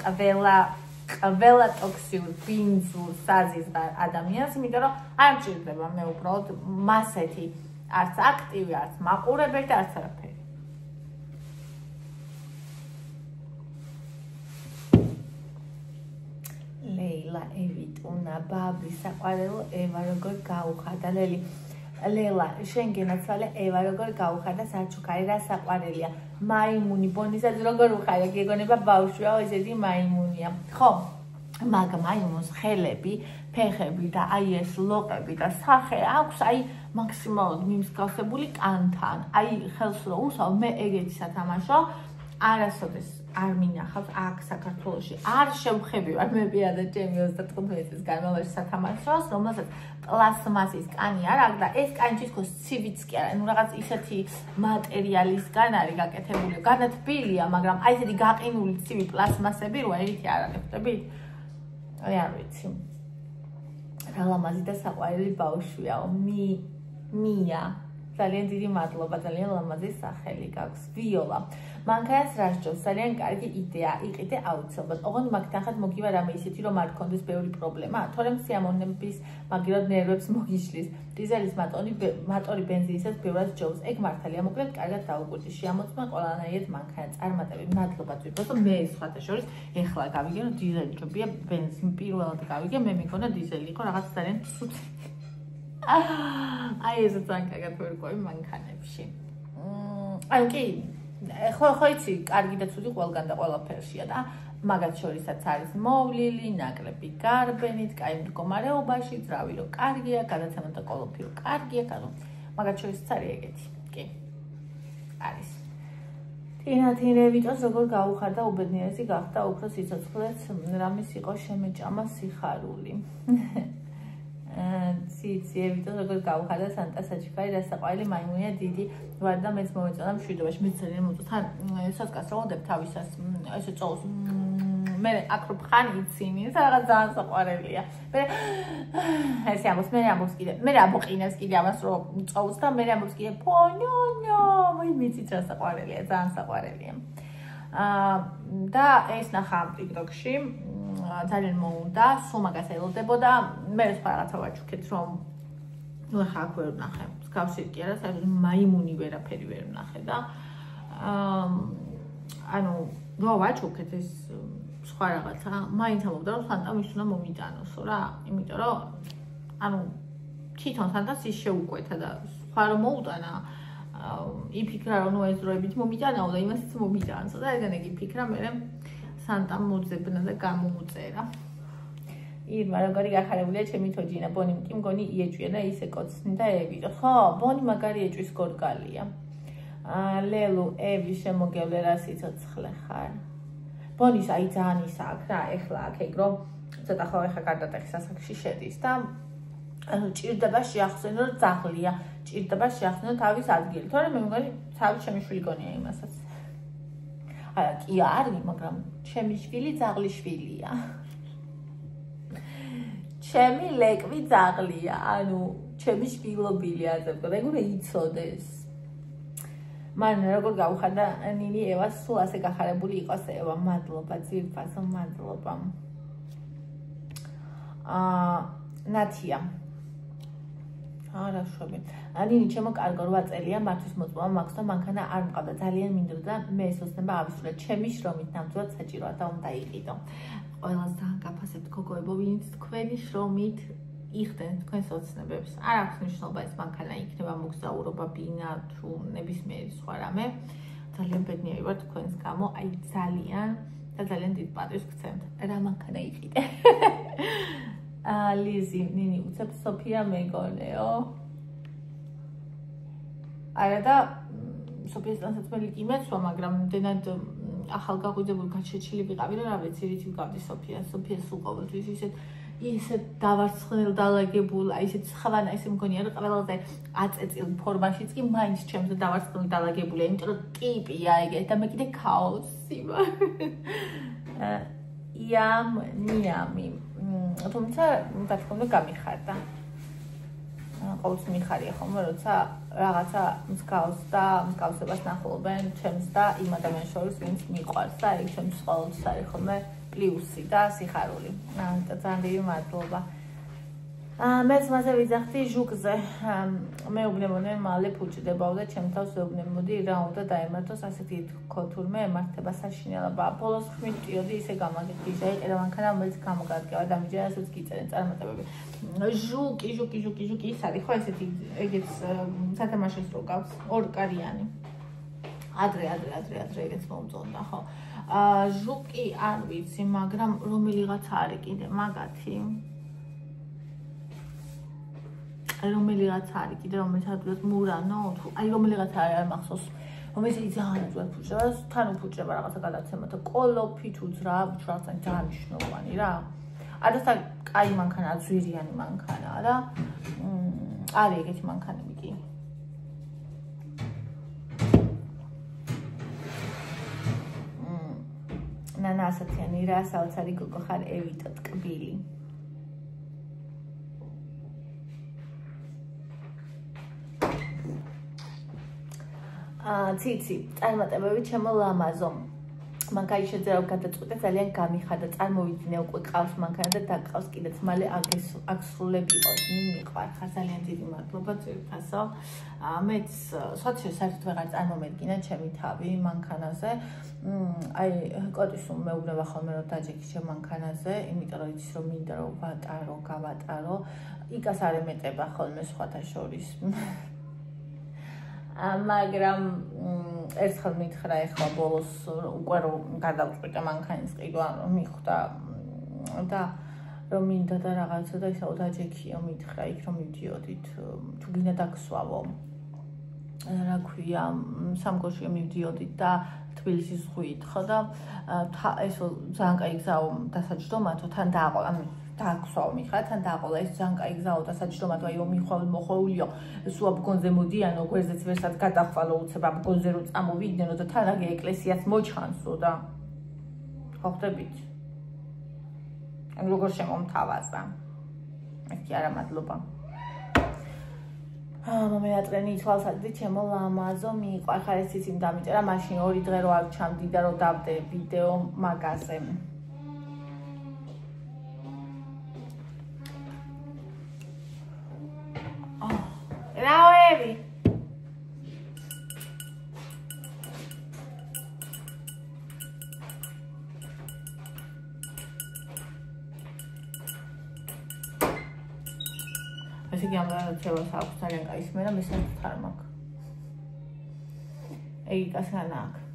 ყველა ტოქსიურ ბინძურ საზიზღარ ადამიანს, იმიტომ რომ არ მჭირდება მე უბრალოდ მასეთი არც აქტივი, არც მაყურებელი და არც არაფერი. ლეილა ევიტუნა ბაბის საყვარელო ევა როგორ გაუხარდა ლელა შენ გენაცვალე ევა როგორ გაუხარდა საჩუქარი რა საყვარელია მაიმუნი ბონისაც როგორ უხარ გეგონება ბავშვია ესეთი მაიმუნია ხო მაგ მაიმუნს ხელები ფეხები და აი ეს ლოყები და სახე აქვს აი მაქსიმალურად მიმსგავსებული კანთან აი ხელს რო უსვავ მე ეგეთი სათამაშო არასოდეს არ მინახავს აქ საქართველოში არ შევხებივარ მე პირადად ჩემი 35 წლის განმავლობაში სათამაშოს რომელსაც პლასმასის კანი არ აქვს და ეს კანი თვითონ ცივიც კი არა, ну რაღაც ისეთი მატერიალისგან არის გაკეთებული, განათბილია, მაგრამ აი ესეთი გაყინული ცივი პლასმასები როა ერთი არ არის, ხვდებით? აი არ ვიცი. რა ლამაზი და საყვარელი ბავშვიაო, მია. ძალიან დიდი მადლობა, ძალიან ლამაზი სახელი გაქვს, ვიოლა. მანქანას რა სჯობს, ძალიან კარგი იდეა, იყიდე აუცილებლად. ოღონდ მაგ თანხად მოგივა რამე ისეთი, რომ არ გქონდეს ბევრი პრობლემა, თორემ სიამოვნების მაგირად ნერვებს მოგიშლის. დიზელის მატორი ბენზინისაც ბევრად სჯობს. ეგ მართალია, მოკლედ კარგად დაუკვირდი. შეამოწმა ყველანაირად მანქანა წარმატები. მადლობა ძვირფასო, მე სხვათა შორის ეხლა გავიგე, რომ დიზელი ჯობია, ბენზინი პირველად გავიგე, მე მეგონა დიზელი იყო რაღაც ძალიან ცუდი. აი ეს ძალიან კარგად ვერკვევი მანქანებში. აი კი ხო იცი, კარგი და ცუდი ყველგან და ყველაფერშია და მაგათ შორისაც არის მოვლილი, ნაკლები გარბენით, კაი მდგომარეობაში, ძრავი რო კარგია, გადაცემა და კოლოფი რო კარგია, ანუ მაგათ შორისაც არის ეგეთი. კი. არის. თინათინევიტოს როგორ გაუხარდა უბედნიერესი გახდა უფრო სიცოცხლეც, რამის იყო შემეჭამა სიხარული. ციციევიტო როგორ გავხარდა სანტა საჩიქარი და საყვარელი მაიმუნია დიდი ვარ და მეც მომეწონა მშვიდობაში მეც ძალიან მოწონს თან სასკასროლდებ თავისას ესე წოვს მე აკროფ ხანი იცინი რაღაც ძალიან საყვარელია მე ესე ამოს მე ამოს კიდე მე ამოყინეს კიდე ამას რომ წოვს და მე ამოს კიდე პონიო მე მიცით რა საყვარელია ძალიან საყვარელია და ეს ნახა ამ ტიკტოკში ძალიან მოუნდა, სულ მაგას ელოდებოდა, მე სხვა რაღაცა ვაჩუქეთ, რომ ნუ ახლა აქ ვერ ვნახე, მსგავსი კი არა, საერთოდ მაიმუნი ვერაფერი ვერ ვნახე და ანუ რო ვაჩუქეთ ეს სხვა რაღაცა, მაინც ამობდა რომ სანტა მის უნდა მომიტანოსო რა, იმიტომ რომ ანუ თვითონ სანტას ის შეუკვეთა და სხვა რომ მოუტანა იფიქრა რომ ნუ ეს დროებით მომიტანაო და იმასაც მომიტანსო და ეგან ეგ იფიქრა მე სანტა მოძებნა და გამოუწერა. ირმა როგორი გახარებულია ჩემი თოჯინა, ბონი კი მგონი იეჭვია და ისე კოცნი და ევი. ხო, ბონი მაგარი ეჭვის გორგალია. ლელუ, ევი შემოგევლე რა სიცოცხლე ხარ. ბონის აი ძალიან ისა აქ რა, ეხლა აქ ეგ რომ ცოტა ხო ეხა გარდატეხის ასაკში შედის და ანუ ჭირდება შეახსენო რომ ძაღლია, ჭირდება შეახსენო თავის ადგილი. თორემ მე მგონი თავი ჩემი შვილი გონია იმასაც. კი არის, მაგრამ ჩემი შვილი ძაღლის შვილია. ჩემი ლეკვი ძაღლია, ანუ ჩემი შვილობილი აზრდა, მეგონა იცოდეს. მან როგორ გავხარდა ნინი ევას სულ ასე გახარებული იყოს ევა, მადლობა ძირფასო, მადლობა. ნათია არა შვები. ნინი ჩემო კარგო 8 წელია მართვის მოწმობა მაქვს და მანქანა არ მყავდა ძალიან მინდოდა მე ეს ოცნება ავისრულე ჩემი შრომით ნამდვილად საჭიროა და უნდა იყიდო. ყველას ძალიან გაფასებთ გოგოებო ვინც თქვენი შრომით იხდენ თქვენს ოცნებებს. არ აქვს მნიშვნელობა ეს მანქანა იქნება მოგზაურობა ბინა თუ ნებისმიერი სხვა რამე. ძალიან ბედნიერი ვარ თქვენს გამო, აი ძალიან და ძალიან დიდ პატივს გცემთ. რა მანქანა იყიდე. ლიზი, ნინი, უცებ სოფია მეგონეო. არა და სოფიას დასაცმელი კი მეცვა, მაგრამ იმდენად ახალგაზრდებული გაჩეჩილი ვიყავი, რომ რა ვიცი, რითი ვგავდი სოფიას. სოფიას სულ ყოველთვის ისეთ დავარცხნილ დალაგებულ, აი ისეთ ხავანა ისე მგონია, რომ ყველაზე აწეწილ ფორმაშიც კი მაინც ჩემზე დავარცხნილ დალაგებულია, იმიტომ რომ ტიპია ეგ და მე კიდე ქაოსი ვარ. ნიამი თუმცა რა თქმა უნდა გამიხარდა. ყოველთვის მიხარია ხოლმე, როცა რაღაცა მსგავს და მსგავსებას ნახულობენ ჩემს და იმ ადამიანს შორის, ვინც მიყვარს და ეგ ჩემთვის ყოველთვის არის ხოლმე პლუსი და სიხარული. ძალიან დიდი მადლობა. მეც მასე ვიძახდი ჟუკზე. მეუბნებოდნენ მალე ფუჭდებაო და ჩემ თავს ვეუბნებოდი რა უნდა დაემართოს ასეთი თურმე ემართება საშინელება. ბოლოს ხმით ტიოდი ისე გამაგებდი და ეყედა მანქანა რომელიც გამოგადგება და მიჯერასაც გიწერენ წარმატებები. ჟუკი ის არის ხო ესეთი ეგეც სათამაშოს რო გავს ორკარიანი. ადრე ეგეც მომწონდა, ხო. ჟუკი არ ვიცი, მაგრამ რომელიღაცა არის კიდე მაგათი. რომელიღაცა არის კიდე, რომელსაც მურანო, თუ აი რომელიღაცა არის არ მახსოვს. რომელიც ძალიან უძველ ფუჭდება, თან უფუჭდება რაღაცა გადაცემათა კოლოფი თუ ძრავი, რაღაცა ძალიან მნიშვნელოვანი რა. ადასთან კაი მანქანა, ძვირიანი მანქანაა რა. არის ეგეთი მანქანები კი. ნანა ასათიანი რა, საოცარი გოგო ხარ, ევიტო ტკბილი. ციცი, წარმატებები ჩემო ლამაზო. მანქანის შეძერავ გადაწყვეტე ძალიან გამიხარდა, წარმოვიდგინე უკვე ყავს მანქანა და დაგყავს კიდეც მალე აგსრულები იყოს, მიყვარ, ხარ ძალიან დიდი მადლობა ძვირფასო. მეც სოციალ საერთოდ ვეღარ წარმომედგინა ჩემი თავი მანქანაზე. აი კოტის მეუბნება ხოლმე რომ დაჯექი ჩემ მანქანაზე, იმიტომ რომ იცის რომ მინდა რომ ვატარო, გავატარო. იკას არ ემეტება ხოლმე სხვათა შორის. მაგრამ ერთხელ მითხრა ეხლა ბოლოს უკვე რომ გადავწყვიტე მანქანის ყიდვა მიხვდა და რომ მინდა და რაღაცა და ისაო დაჯექიო მითხრა იქ რომ მივდიოდით თუ გინდა დაგსვავო რა ქვია სამგორში მივდიოდით და თბილისის ზღვით ხო და ეს ძალიან კაი გზაო დასაჯდომათო თან დააყოლა დააქვსავ მიხარ თან დააყოლა ეს ძალიან კაი გზაო დასაჯდომათო აი მოხოვლიო სულ აბგონზე მოდიანო გვერდზეც ვერსაც გადახვალო უცებ აბგონზე რომ წამოვიდნენ და თან აგე ეკლესიას მოჩხანსო და ხო ხდებით ანუ როგორ შემომთავაზა ეს არა მადლობა მომეატრენი თვალსაჩინო ჩემო ლამაზო მიყვარ ხარ ეს იცი დამიწერა მაშინ 2 დღე რო არ ჩამდი და რო დავდე ვიდეო მაგაზე რაოები ესე იგი ამ რაღაცებას აქვს ძალიან კაი ისმერა მე საერთოდ არ მაქვს ეგ ასანა აქვს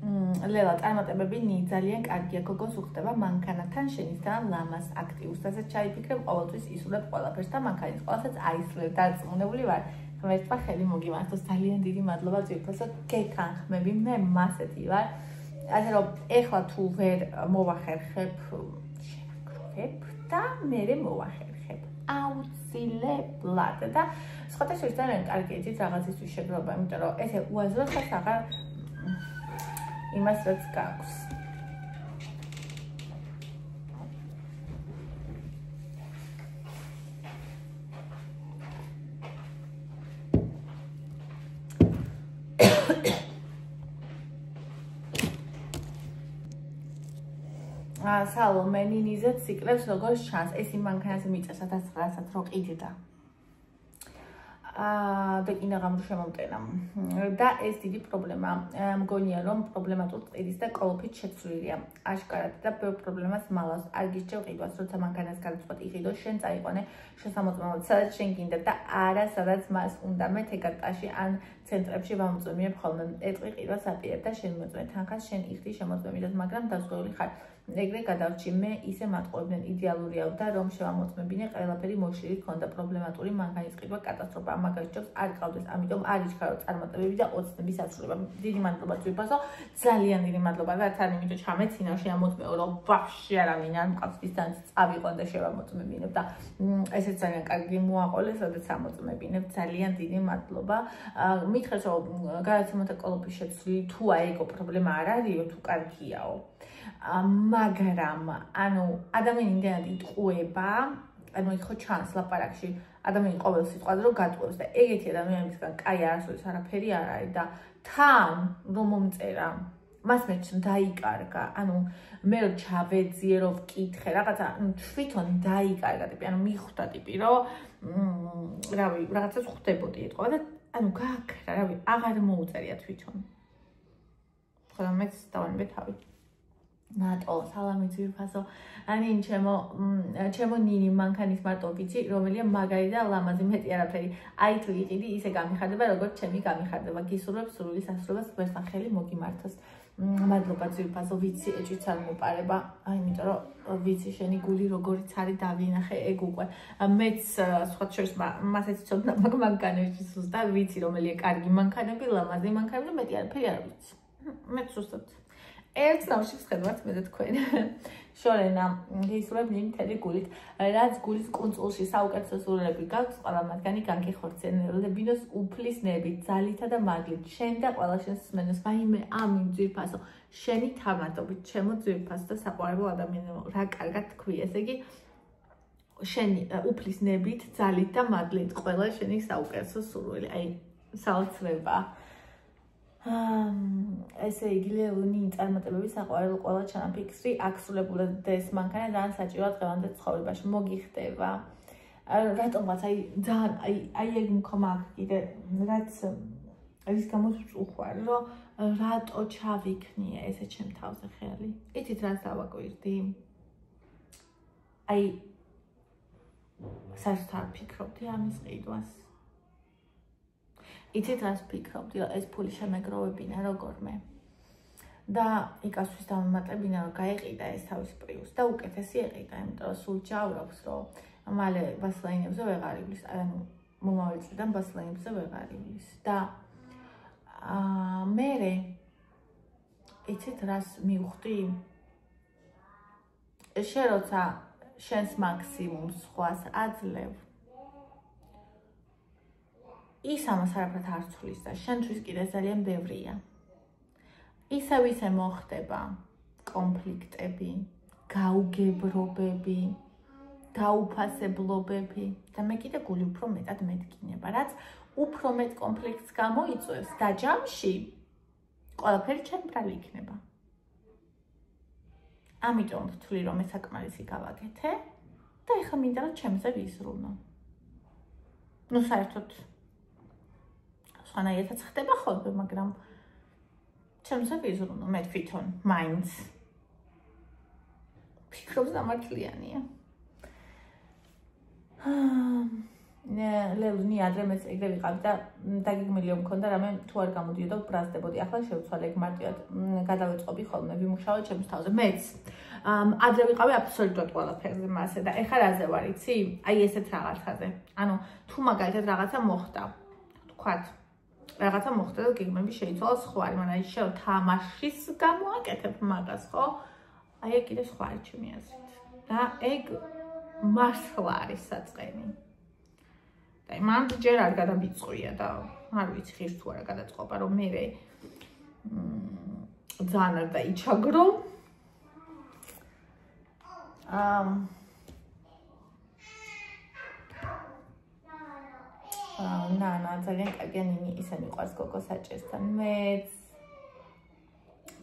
ლელა წარმატებები ძალიან კარგია გოგოს უხდება მანქანათან შენიშნავ ლამას აქტიურს დასაც ჩაიფიქრებ ყოველთვის ისურვებ ყველაფერს და მანქანის ყველასაც აისვლებ დარწმუნებული ვარ ღმერთმა ხელი მოგიმართოს ძალიან დიდი მადლობა ძირფასო გეკანხმები მე მასეთი ვარ ასე რომ ეხლა თუ ვერ მოვახერხებ შევაგროვებ და მერე მოვახერხებ აუცილებლად და სხვათა შორის ძალიან კარგი ეძით რაღაცისთვის შეგროვება იმიტომ რომ ესე უაზროდ ხარ აღარ იმას რაც გაქვს სალომე ნინიზე ციკლებს როგორ შანს ეს იმ მანქანაზე მიწა 1900-ად რო ყიდდა და კიდე გამრო შემომტენა და ეს დიდი პრობლემა მგონია რომ პრობლემატურ ყიდის და კოლოფით შეცვლილია აშკარად და ბევრ პრობლემას მალავს არ გისჭევ ყიდვას როცა მანქანას გადაწყვეტ იყიდო შენ წაიყვანე შესამოწმებლად სადაც შენ გინდა და არა სადაც მას უნდა მე თეგატაში ან ცენტრებში ვამოწმიებ ხოლმე ეტყვი ყიდვას აპირებ და შენ მოწმე თანხას შენ იხდი შემოწმებიდად მაგრამ დაზღვეული ხარ ეგრე გადავრჩი მე ისე მატყუებდნენ იდეალურია და რომ შევამოწმებინე ყველაფერი მოშლილი ქონდა პრობლემატური მანქანის ყიდვა კატასტროფა მაგალითად არ ყავდეს ამიტომ არ იჩქარო წარმატებები და ოცნების ასრულება დიდი მადლობა ძვირფასო ძალიან დიდი მადლობა და თან იმიტომ ჩამეცინა შემოწმეო რომ ვაფშე არავინ არ მყავს დისტანცი წავიყვან და შევამოწმებინებ და ესეც ძალიან კარგი მოაყოლეს სადაც ამოწმებინებ ძალიან დიდი მადლობა მითხრეს რომ გადაცემათა კოლოფის შეცვლილი თუ აეგო პრობლემა არ არისო თუ კარგიაო მაგრამ ანუ ადამიანი იმდენად იტყუება ანუ ხო ჩანს ლაპარაკში ადამიანი ყოველ სიტყვაზე რომ გატყუებს და ეგეთი ადამიანებისგან კაი არასოდეს არაფერი არ არის და თან რომ მომწერა მას მეც დაიკარგა ანუ მე რომ ჩავეძიე რომ ვკითხე რაღაცა თვითონ დაიკარგა ტიპი ანუ მიხვდა ტიპი რომ რავი რაღაცას ხვდებოდი ეთქვა და ანუ გაქრა რავი აღარ მოუწერია თვითონ ხოლმე მეც დავანებე თავი ნატო, სალამი ძვირფასო. ანინ ჩემო ნინი მანქანის მარტო ვიცი, რომელია მაგარი და ლამაზი, მეტი არაფერი. აი თუ იყიდი, ისე გამიხარდება, როგორც ჩემი გამიხარდება. გისურვებ სრული სასრულებას, ვერთან ხელი მოგიმართოს. მადლობა ძვირფასო, ვიცი ეჭვიც არ მოპარება. იმიტომ რომ ვიცი შენი გული როგორიც არის დავინახე ეგ უკვე. მეც სხვა შორის მასეც ცოდნა მაგ მანქანებში ზუსტად ვიცი რომელია კარგი მანქანები, ლამაზი მანქანები და მეტი არაფერი არ ვიცი. მეც ზუსტად ერთ ნავში ვხედავთ მე და თქვენ. შორენა გისურვებ ნინი მთელი გულით, რაც გულის კუნწულში საუკეთესო სურვილები გაქვს, ყველა მათგანი განკიხორცენებინოს უფლის ნებით, ძალითა და მაგლით, შენ და ყველა შენს მსმენელს, ვაიმე ამინ ძვირფასო, შენი თამადობით, ჩემო ძვირფასო და საყვარელო ადამიანო, რა კარგად თქვი, ესე იგი შენი უფლის ნებით, ძალით და მაგლით, ყველა შენი საუკეთესო სურვილი, აი საოცრება. ესე იგი ლეონი წარმატებები საყვარელო ყველა ჩანაფიქრი აქსრულებულად ეს მანქანა ძალიან საჭიროა დღევანდელ ცხოვრებაში მოგიხდება. რატომღაც აი ძალიან აი ეგ მქონდა კიდე რაც ის გამოც უყვარ რომ რატო ჩავიქნია ესე ჩემ თავზე ხელი. იცით რას დავაკვირდი? აი საერთოდ არ ფიქრობდი ამის ყიდვას. იცით რას ფიქრობდი, რომ ეს ფული შემეგროვებინა როგორმე და იკასვის დამემატებინა რომ გაეყიდა ეს თავის პრიუს და უკეთესი ეყიდა, იმიტომ რომ სულ ჯავრობს რომ მალე ბასლაინებზე ვეღარ ივლის, ანუ მომავალ წლიდან ბასლაინებზე ვეღარ ივლის და მერე იცით რას მივხვდი? შენ როცა შენს მაქსიმუმს სხვას აძლევ ის ამას არაფრად არ ცვლის და შენთვის კიდე ძალიან ბევრია. ისე მოხდება კონფლიქტები, გაუგებრობები, დაუფასებლობები და მე კიდე გული უფრო მეტად მეტკინება, რაც უფრო მეტ კონფლიქტს გამოიწვევს და ჯამში ყველაფერი ჩემ ბრალი იქნება. ამიტომ ვთვლი რომ ეს საკმარისი გავაკეთე და ეხლა მინდა რომ ჩემზე ვიზრუნო. ნუ საერთოდ სხვანაირად ხდება ხოლმე, მაგრამ ჩემზე ვიზრუნო მე თვითონ მაინც ფიქრობს დამართლიანია. ლელუნი ადრე მეც ეგრე ვიყავ და დაგეგმილი მქონდა რამე თუ არ გამოდიოდა ვბრაზდებოდი. ახლა შევცვალე ეგ მარტივად გადავეწყობი ხოლმე ვიმუშაო ჩემს თავზე. მეც ადრე ვიყავი აბსოლუტურად ყველაფერზე მასე და ეხლა რაზე ვარ იცი? აი ესეთ რაღაცაზე. ანუ თუ მაგალითად რაღაცა მოხდა, თქვათ რაღაცა მოხდა და გეგმები შეიცვალა სხვა, მაგრამ აი შევ თამაშის გამოაკეთებ მაგას, ხო? აი ეგ კიდე სხვა არის ჩემი აზრით. და ეგ მართლა არის საწყენი. და მან ჯერ არ გადამიწყვია და არ ვიცი ხის თუ არა გადაწყობა რომ მე ძალიან არ დაიჩაგრო. ნანა ძალიან კარგია ნინი ისე მიყვარს გოგო საჭესთან. მეც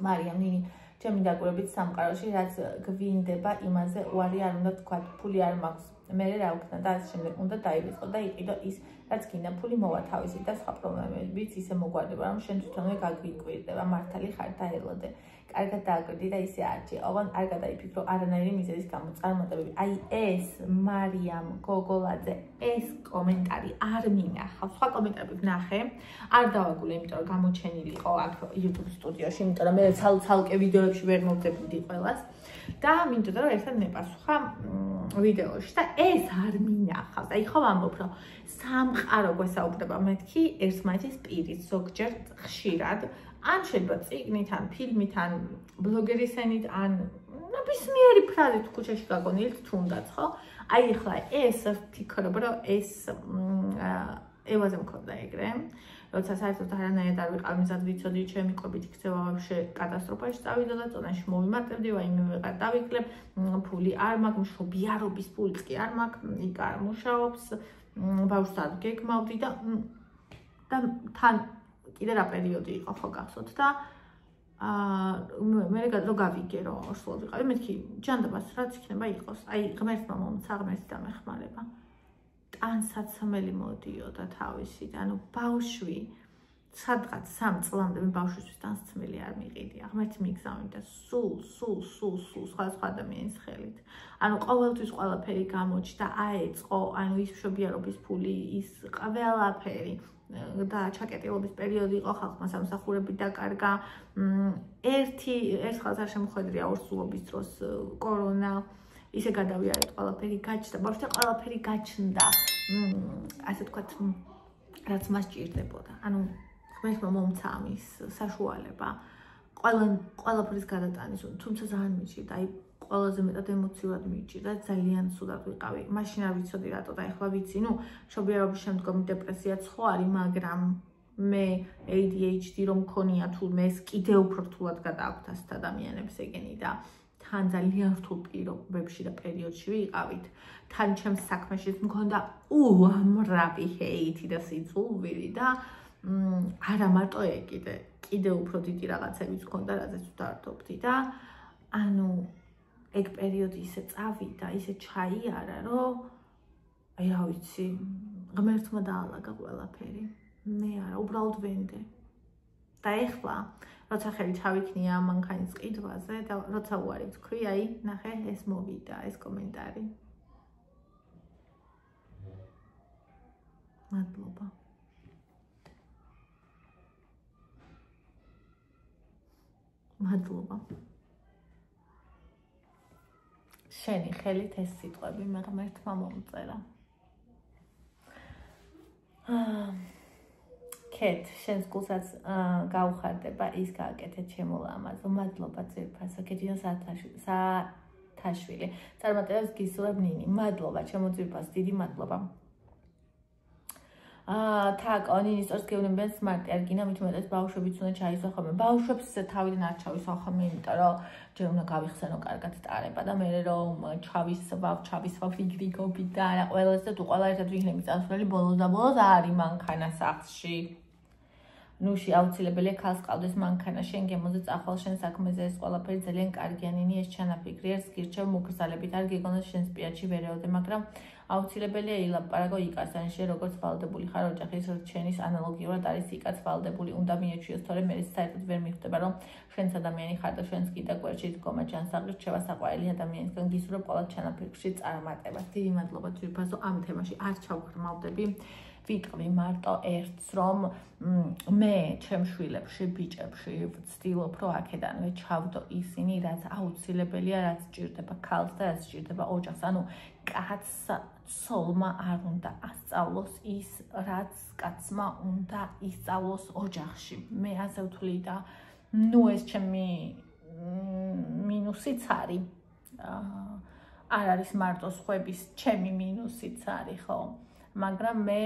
მარიამ ნინი ჩემი დაკვირვებით სამყაროში რაც გვინდება იმაზე უარი არ უნდა თქვა, ფული არ მაქვს. მე რა ვქნა და ამ შემდეგ უნდა დაივიწყო და იყიდო ის რაც გინდა ფული მოვა თავისი და სხვა პრობლემებიც ისე მოგვარდება რომ შენ თვითონვე გაგვიკვირდება მართალი ხარ და ელოდე. კარგად დააკვირდი და ისე არჩი. ოღონ არ გადაიფიქრო არანაირი მიზეზის გამო წარმატებები. აი ეს მარიამ გოგოლაძე ეს კომენტარი არ მინახავს. სხვა კომენტარები ვნახე. არ დავაგულე, იმიტომ რომ გამოჩენილი იყო აქ YouTube სტუდიაში, იმიტომ რომ მე ცალკე ვიდეოებში ვერ მოვდებოდი ყველას. და მინდოდა რომ ერთად მეპასუხა ვიდეოში და ეს არ მინახავს. აი ხო ვამბობ რომ სამყარო გვესაუბრება მეთქი ერთმანეთის პირით ზოგჯერ ხშირად ან შეიძლება წიგნით ან ფილმით ან ბლოგერის ენით ან ნებისმიერი ფრაზით ქუჩაში გაგონილით თუნდაც ხო? აი ახლა ეს ვფიქრობ რომ ეს ევაზე მქონდა ეგრე. როცა საერთოდ არანაირად არ ვიყავ მიზად ვიცოდი ჩემი კვებით იქცევა ვაფშე კატასტროფაში წავიდა და წონაში მოვიმატებდი, ვაიმე ვეღარ დავიკლებ, ფული არ მაქვს, მშობიარობის ფულიც კი არ მაქვს, იქ არ მუშაობს, ბავშვს არ გეგმავდი და თან კიდე რა პერიოდი იყო ხო გახსოვთ და მე რო გავიგე რომ სულ ვიყავი, მეთქი ჯანდაბას რაც იქნება იყოს, აი ღმერთმა მომცა ღმერთი დამეხმარება. ანსაცმელი მოდიოდა თავისით, ანუ ბავშვი სადღაც 3 წლამდე მე ბავშვისთვის დასწმილი არ მიყიდი. აღმერთი მიგზავნი და სულ სხვა ადამიანის ხელით. ანუ ყოველთვის ყველაფერი გამოჩნდა, აეწყო, ანუ ის მშობიარობის ფული, ის ყველაფერი და ჩაკეტილობის პერიოდი იყო ხალხმა სამსახურები დაკარგა. ერთ ხალხს არ შემოხვედრია ორსულობის დროს კორონა, ისე გადავიარეთ ყველაფერი გაჩნდა, ბავშვთა ყველაფერი გაჩნდა. ასე ვთქვათ, რაც მას ჭირდებოდა. ანუ ღმერთმა მომცა ამის საშუალება ყველაფრის გადატანის, თუმცა ძალიან მიჭირდა, აი ყველაზე მეტად ემოციურად მიჭირდა, ძალიან სულად ვიყავი. მაშინ არ ვიცოდი რატო და ეხლა ვიცი, მშობიარობის შემდგომი დეპრესიაც ხო არის, მაგრამ მე ADHD რომ მქონია თუ მე კიდევ უფრო რთულად გადააქვთ ასეთ ადამიანებს ეგენი და თან ძალიან რთულ პირობებში და პერიოდში ვიყავით. თან ჩემს საქმეშიც მქონდა უამრავი ჰეითი და სიძულვილი და არა მარტო ეგ კიდევ უფრო დიდი რაღაცებიც მქონდა, რაზეც ვდარდობდი და ანუ ეგ პერიოდი ისე წავიდა, ისე ჩაიარა, რომ აი რა ვიცი, ღმერთმა დაალაგა ყველაფერი. მე არა, უბრალოდ ვენდე. და ეხლა, როცა ხელი ჩავიქნია მანქანის ყიდვაზე და როცა უარი ვთქვი, აი, ნახე, ეს მოვიდა, ეს კომენტარი. მადლობა. მადლობა. შენი ხელით ეს სიტყვები მე ღმერთმა მომწერა. კეთ, შენს გულსაც გაუხარდება ის გააკეთე ჩემო ლამაზო. მადლობა ძირფასო, კეთინა სათაშვილი. წარმატებებს გისურვებ ნინი. მადლობა ჩემო ძირფასო, დიდი მადლობა. თაკ ნინი სწორს გეუბნებიან სმარტი არ გინდა, მით უმეტეს ბავშვებიც უნდა ჩაისვახო. ბავშვებს თავიდან არ ჩავისვახო, იმიტომ რომ ჯერ უნდა გავიხსენო კარგად ტარება და მე რომ ჩავისვავ იგრიგობი და არა ყველას და თუ ყველა ერთად ვიქნები წასვლელი ბოლოს და ბოლოს არის მანქანა სახლში. ნუში აუცილებელია ქალს ყავდეს მანქანა, შენ გემოზე წახვალ შენ საქმეზე ეს ყველაფერი ძალიან კარგია ნინი ეს ჩანაფიქრი ერთ გირჩევ მოგზალებით არ გეგონოს შენ სპიაჩი ვერეოდე, მაგრამ აუცილებელია ილაპარაკო იკას ან შე როგორც ვალდებული ხარ ოჯახის რჩენის ანალოგიურად არის იკაც ვალდებული უნდა მიეჩვიოს თორემ მე საერთოდ ვერ მიხვდება რომ შენს ადამიანი ხარ და შენს კიდე გვერდში დგომა ჯანსაღი რჩევა საყვარელი ადამიანისგან გისურვებ ყველა ჩანაფიქრში წარმატებას. დიდი მადლობა ძვირფასო ამ თემაში არ ჩავღრმავდები. ვიტყვი მარტო ერთს რომ მე ჩემ შვილებში ბიჭებში ვცდილობ რომ აქედანვე ჩავდო ისინი რაც აუცილებელია რაც ჭირდება ქალს და რაც ჭირდება ოჯახს. ანუ კაცს ცოლმა არ უნდა ასწავლოს ის რაც კაცმა უნდა ისწავლოს ოჯახში. მე ასე ვთვლი და ეს ჩემი მინუსიც არის. არ არის მარტო სხვების ჩემი მინუსიც არის ხო? მაგრამ მე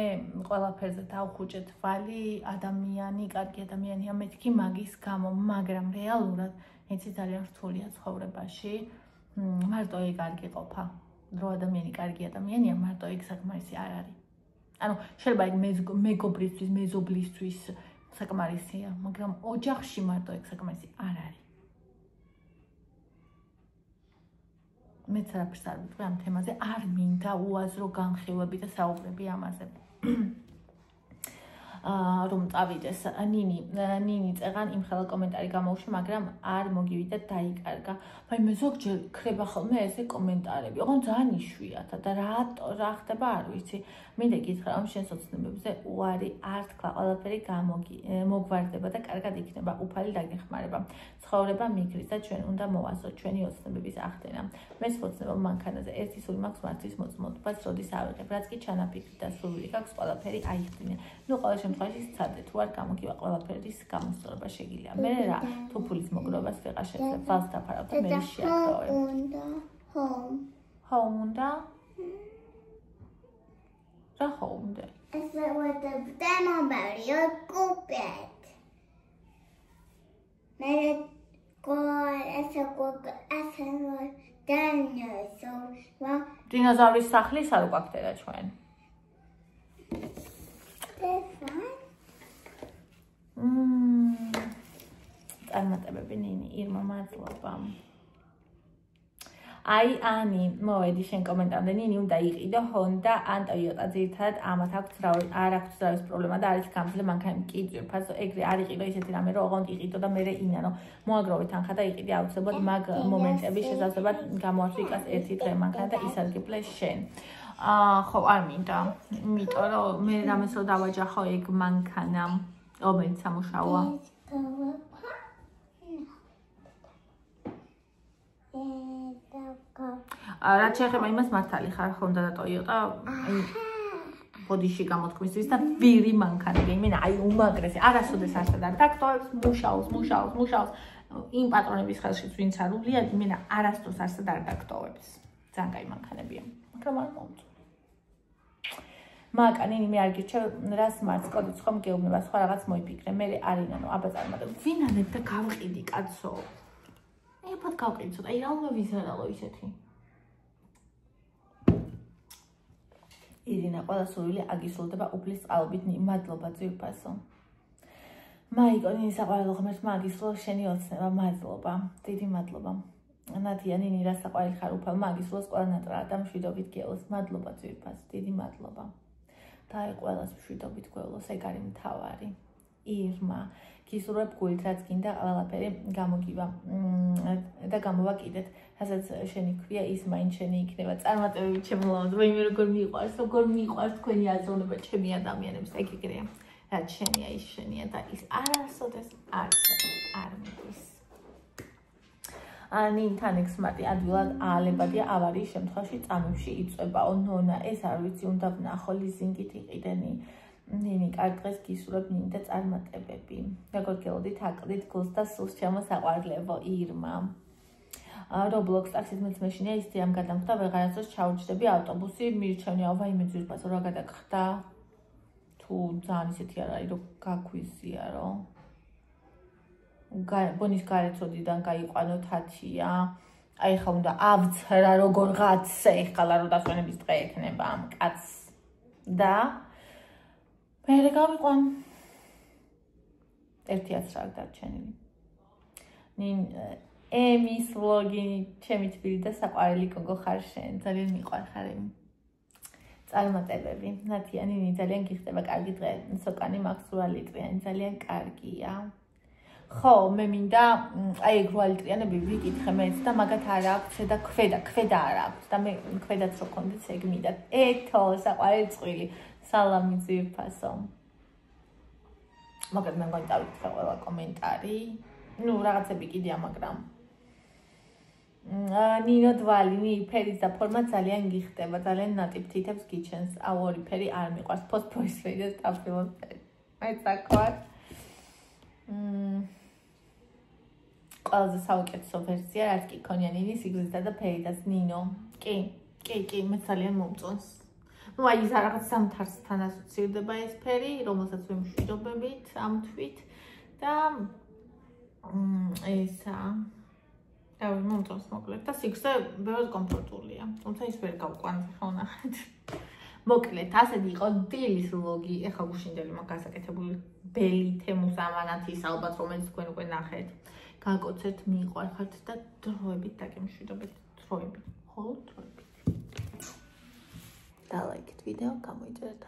ყველაფერზე დავხუჭე თვალი, ადამიანი, კარგი ადამიანია მეთქი მაგის გამო, მაგრამ რეალურად იცი ძალიან რთულია ცხოვრებაში. მარტო ეგ არ გიყოფა. რო ადამიანი კარგი ადამიანია, მარტო ეგ საკმარისი არ არის. ანუ შეიძლება ეგ მეგობრისთვის, მეზობლისთვის საკმარისია, მაგრამ ოჯახში მარტო ეგ საკმარისი არ არის. მეც არაფერს არ ვიტყვი ამ თემაზე, არ მინდა უაზრო განხილვები და საუბრები ამაზე. რომ წავიდეს ნინი წეღან იმხელა კომენტარი გამოუშვი, მაგრამ არ მოგივიდა დაიკარგა. ვაი მე ზოგჯერ ქრება ხოლმე ესე კომენტარები, ოღონდ ძალიან იშვიათად და რა ხდება არ ვიცი. მინდა გითხრა რომ შენ სოცნებებზე უარი არ თქვა, ყველაფერი მოგვარდება და კარგად იქნება, უფალი დაგეხმარება. ცხოვრება მიგრის და ჩვენ უნდა მოვასწროთ ჩვენი ოცნებების ახდენა. მე ვოცნებობ მანქანაზე, ერთი სული მაქვს მართვის მოწმობაც, როდის ავიღებ, რაც კი ჩანაფიქრი და სული გაქვს, ყველაფერი აიხდინე. ყოველ შემთხვევაში სცადე, თუ არ გამოგივა ყველაფერის გამოსწორება შეგიძლია. მე რა, თუ ფულის მოგროვებას ვეღარ შეძლებ, ვალს დაფარავ და მე შეაქროვებ. Home უნდა? რა home? ესე ვეძებდა მომბარიო კუპეთ. მე დინოზავრის სახლის არ გვაქვს და ჩვენ. წარმატებები ნინი, ირმა მადლობა. აი ანი მოვედი შენ კომენტარამდე ნინი უნდა იყიდო Honda ან Toyota ძირითადად ამათ აქვს არ აქვს ზავის პრობლემა და არის გამძლე მანქანები კი ძვირფასო ეგრე არ იყიდო ისეთი რამე რომ ოღონდ იყიდო და მე ინანო მოაგროვე თანხა და იყიდე აუცილებლად მაგ მომენტები შესაძლებლად გამოართვიკას ერთი დღე მანქანა და ისარგებლე შენ ხო არ მინდა იმიტომ რომ მე რამეს რო დავაჯახო ეგ მანქანა რომელიც სამუშაოა რაც შეეხება იმას მართალი ხარ Honda და Toyota ბოდიში გამოთქმისთვის და ვირი მანქანები მე აი უმაგრესი არასოდეს არ დაგტოვებს მუშაობს იმ პატრონების ხელშიც ვინც არულია მე არასდროს არსად არ დაგტოვებს ძალიან კაი მანქანებია მაგრამ არ მომწონს მაგანინი მე არ გირჩევ რას მარც კოდიც ხომ გეუბნება სხვა რაღაც მოიფიქრე მე არინანო აბა წარმატებ ვინ ანებ და გავყიდი კაცო ებად გავყიდი ცოტა აი რა უნდა ვიზარალო ისეთი ირინა ყველა სურვილი აგისრულდება უფლის წყალობით მადლობა ძვირფასო მაიკო ნინი საყვარელო ღმერთს მაგისრულო შენი ოცნება მადლობა დიდი მადლობა ნათია ნინი რა საყვარელი ხარ უფალ მაგისრულოს ყველა ნატრა და მშვიდობით გეულოს მადლობა ძვირფას დიდი მადლობა და აი ყველას მშვიდობით გეულოს ეგ არის მთავარი ირმა გისურვებ გულით რაც გინდა ყველაფერი გამოგივა და გამოვა კიდეთ რასაც შენი ქვია ის მაინც შენი იქნება წარმატებები ჩემლავად მე როგორ მიყვარს თქვენი აზროვნება ჩემი ადამიანებს ეგ ეგრეა რაც შენია ის შენია და ის არასოდეს არ მიდის ნინ თანექსმარტი ადვილად აალებადია ავარიის შემთხვევაში წამებში იწვებაო ნონა ეს არ ვიცი უნდა ვნახო ლიზინგით იყიდენი ნინი კარგ დღეს გისურვებ ნინი და წარმატებები როგორ გელოდით აკლდით გულს და სულს ჩემო საყვარლებო ირმა Roblox taxis მეშინია ისეთი ამ გადამხდა ვეღარასდროს ჩაუჯდები ავტობუსი მირჩენია ვაიმე ძვირფასო რა გადაგხდა თუ ძალიან ისეთი არ არის რომ გაგვიზია რომ ბონის გარეთოდიდან გაიყვანო თათია აი ხა უნდა ავცრა როგორღაც ეხლა რომ დასვენების დღე ექნება ამ კაცს და მე გავიყვან ერთი აცრა დარჩენილი ნინ ემის ვლოგი ჩემი თბილი და საყვარელი გოგო ხარ შენ ძალიან მიყვარხარ ემი წარმატებები ნათია ნინი ძალიან გიხდება კარგი დღე სოკანი მაქვს 8 ლიტრიანი ძალიან კარგია ხო მე მინდა აი ეგ 8 ლიტრიანები ვიკითხე მეც და მაგათ არ აქვს და ქვედა არ აქვს და მე ქვედაც რო კონდიც ეგ მინდა ეთო საყვარელი წვილი სალამი ძირფასო მაგრამ მე გავიტავით ყველა კომენტარი ნუ რაღაცები კიდეა მაგრამ ნინო დვალინი ფერის და ფორმა ძალიან გიხდება ძალიან ნატიფ თითებს გიჩენს აუ ორი ფერი არ მიყვარს ფოსფორისფერი და სტაფილოსფერი აი საკوار ყველაზე საუკეთესო ვერსია რაც კი ქონია ნინი სიგრძითა და ფერიდაც ნინო კი მე ძალიან მომწონს ну აი ის რაღაც სამთარსთან ასოცირდება ეს ფერი რომელსაც ვიმშვიდობებით ამ თვით და ესა დავი მომწონს მოკლედ და სიგრძე ბევრად კომფორტულია თუმცა ის ვერ გავყვანს ხო ნახეთ მოკლედ ასეთი იყო დილის ვლოგი ეხლა გუშინდელი მაგ გასაკეთებული ბელი თემუს ამანათის ალბათ რომელიც თქვენ უკვე ნახეთ გაკოცეთ მიყვარხართ და დროებით დაგემშვიდობეთ დროებით და ლაიქეთ ვიდეო გამოიწერეთ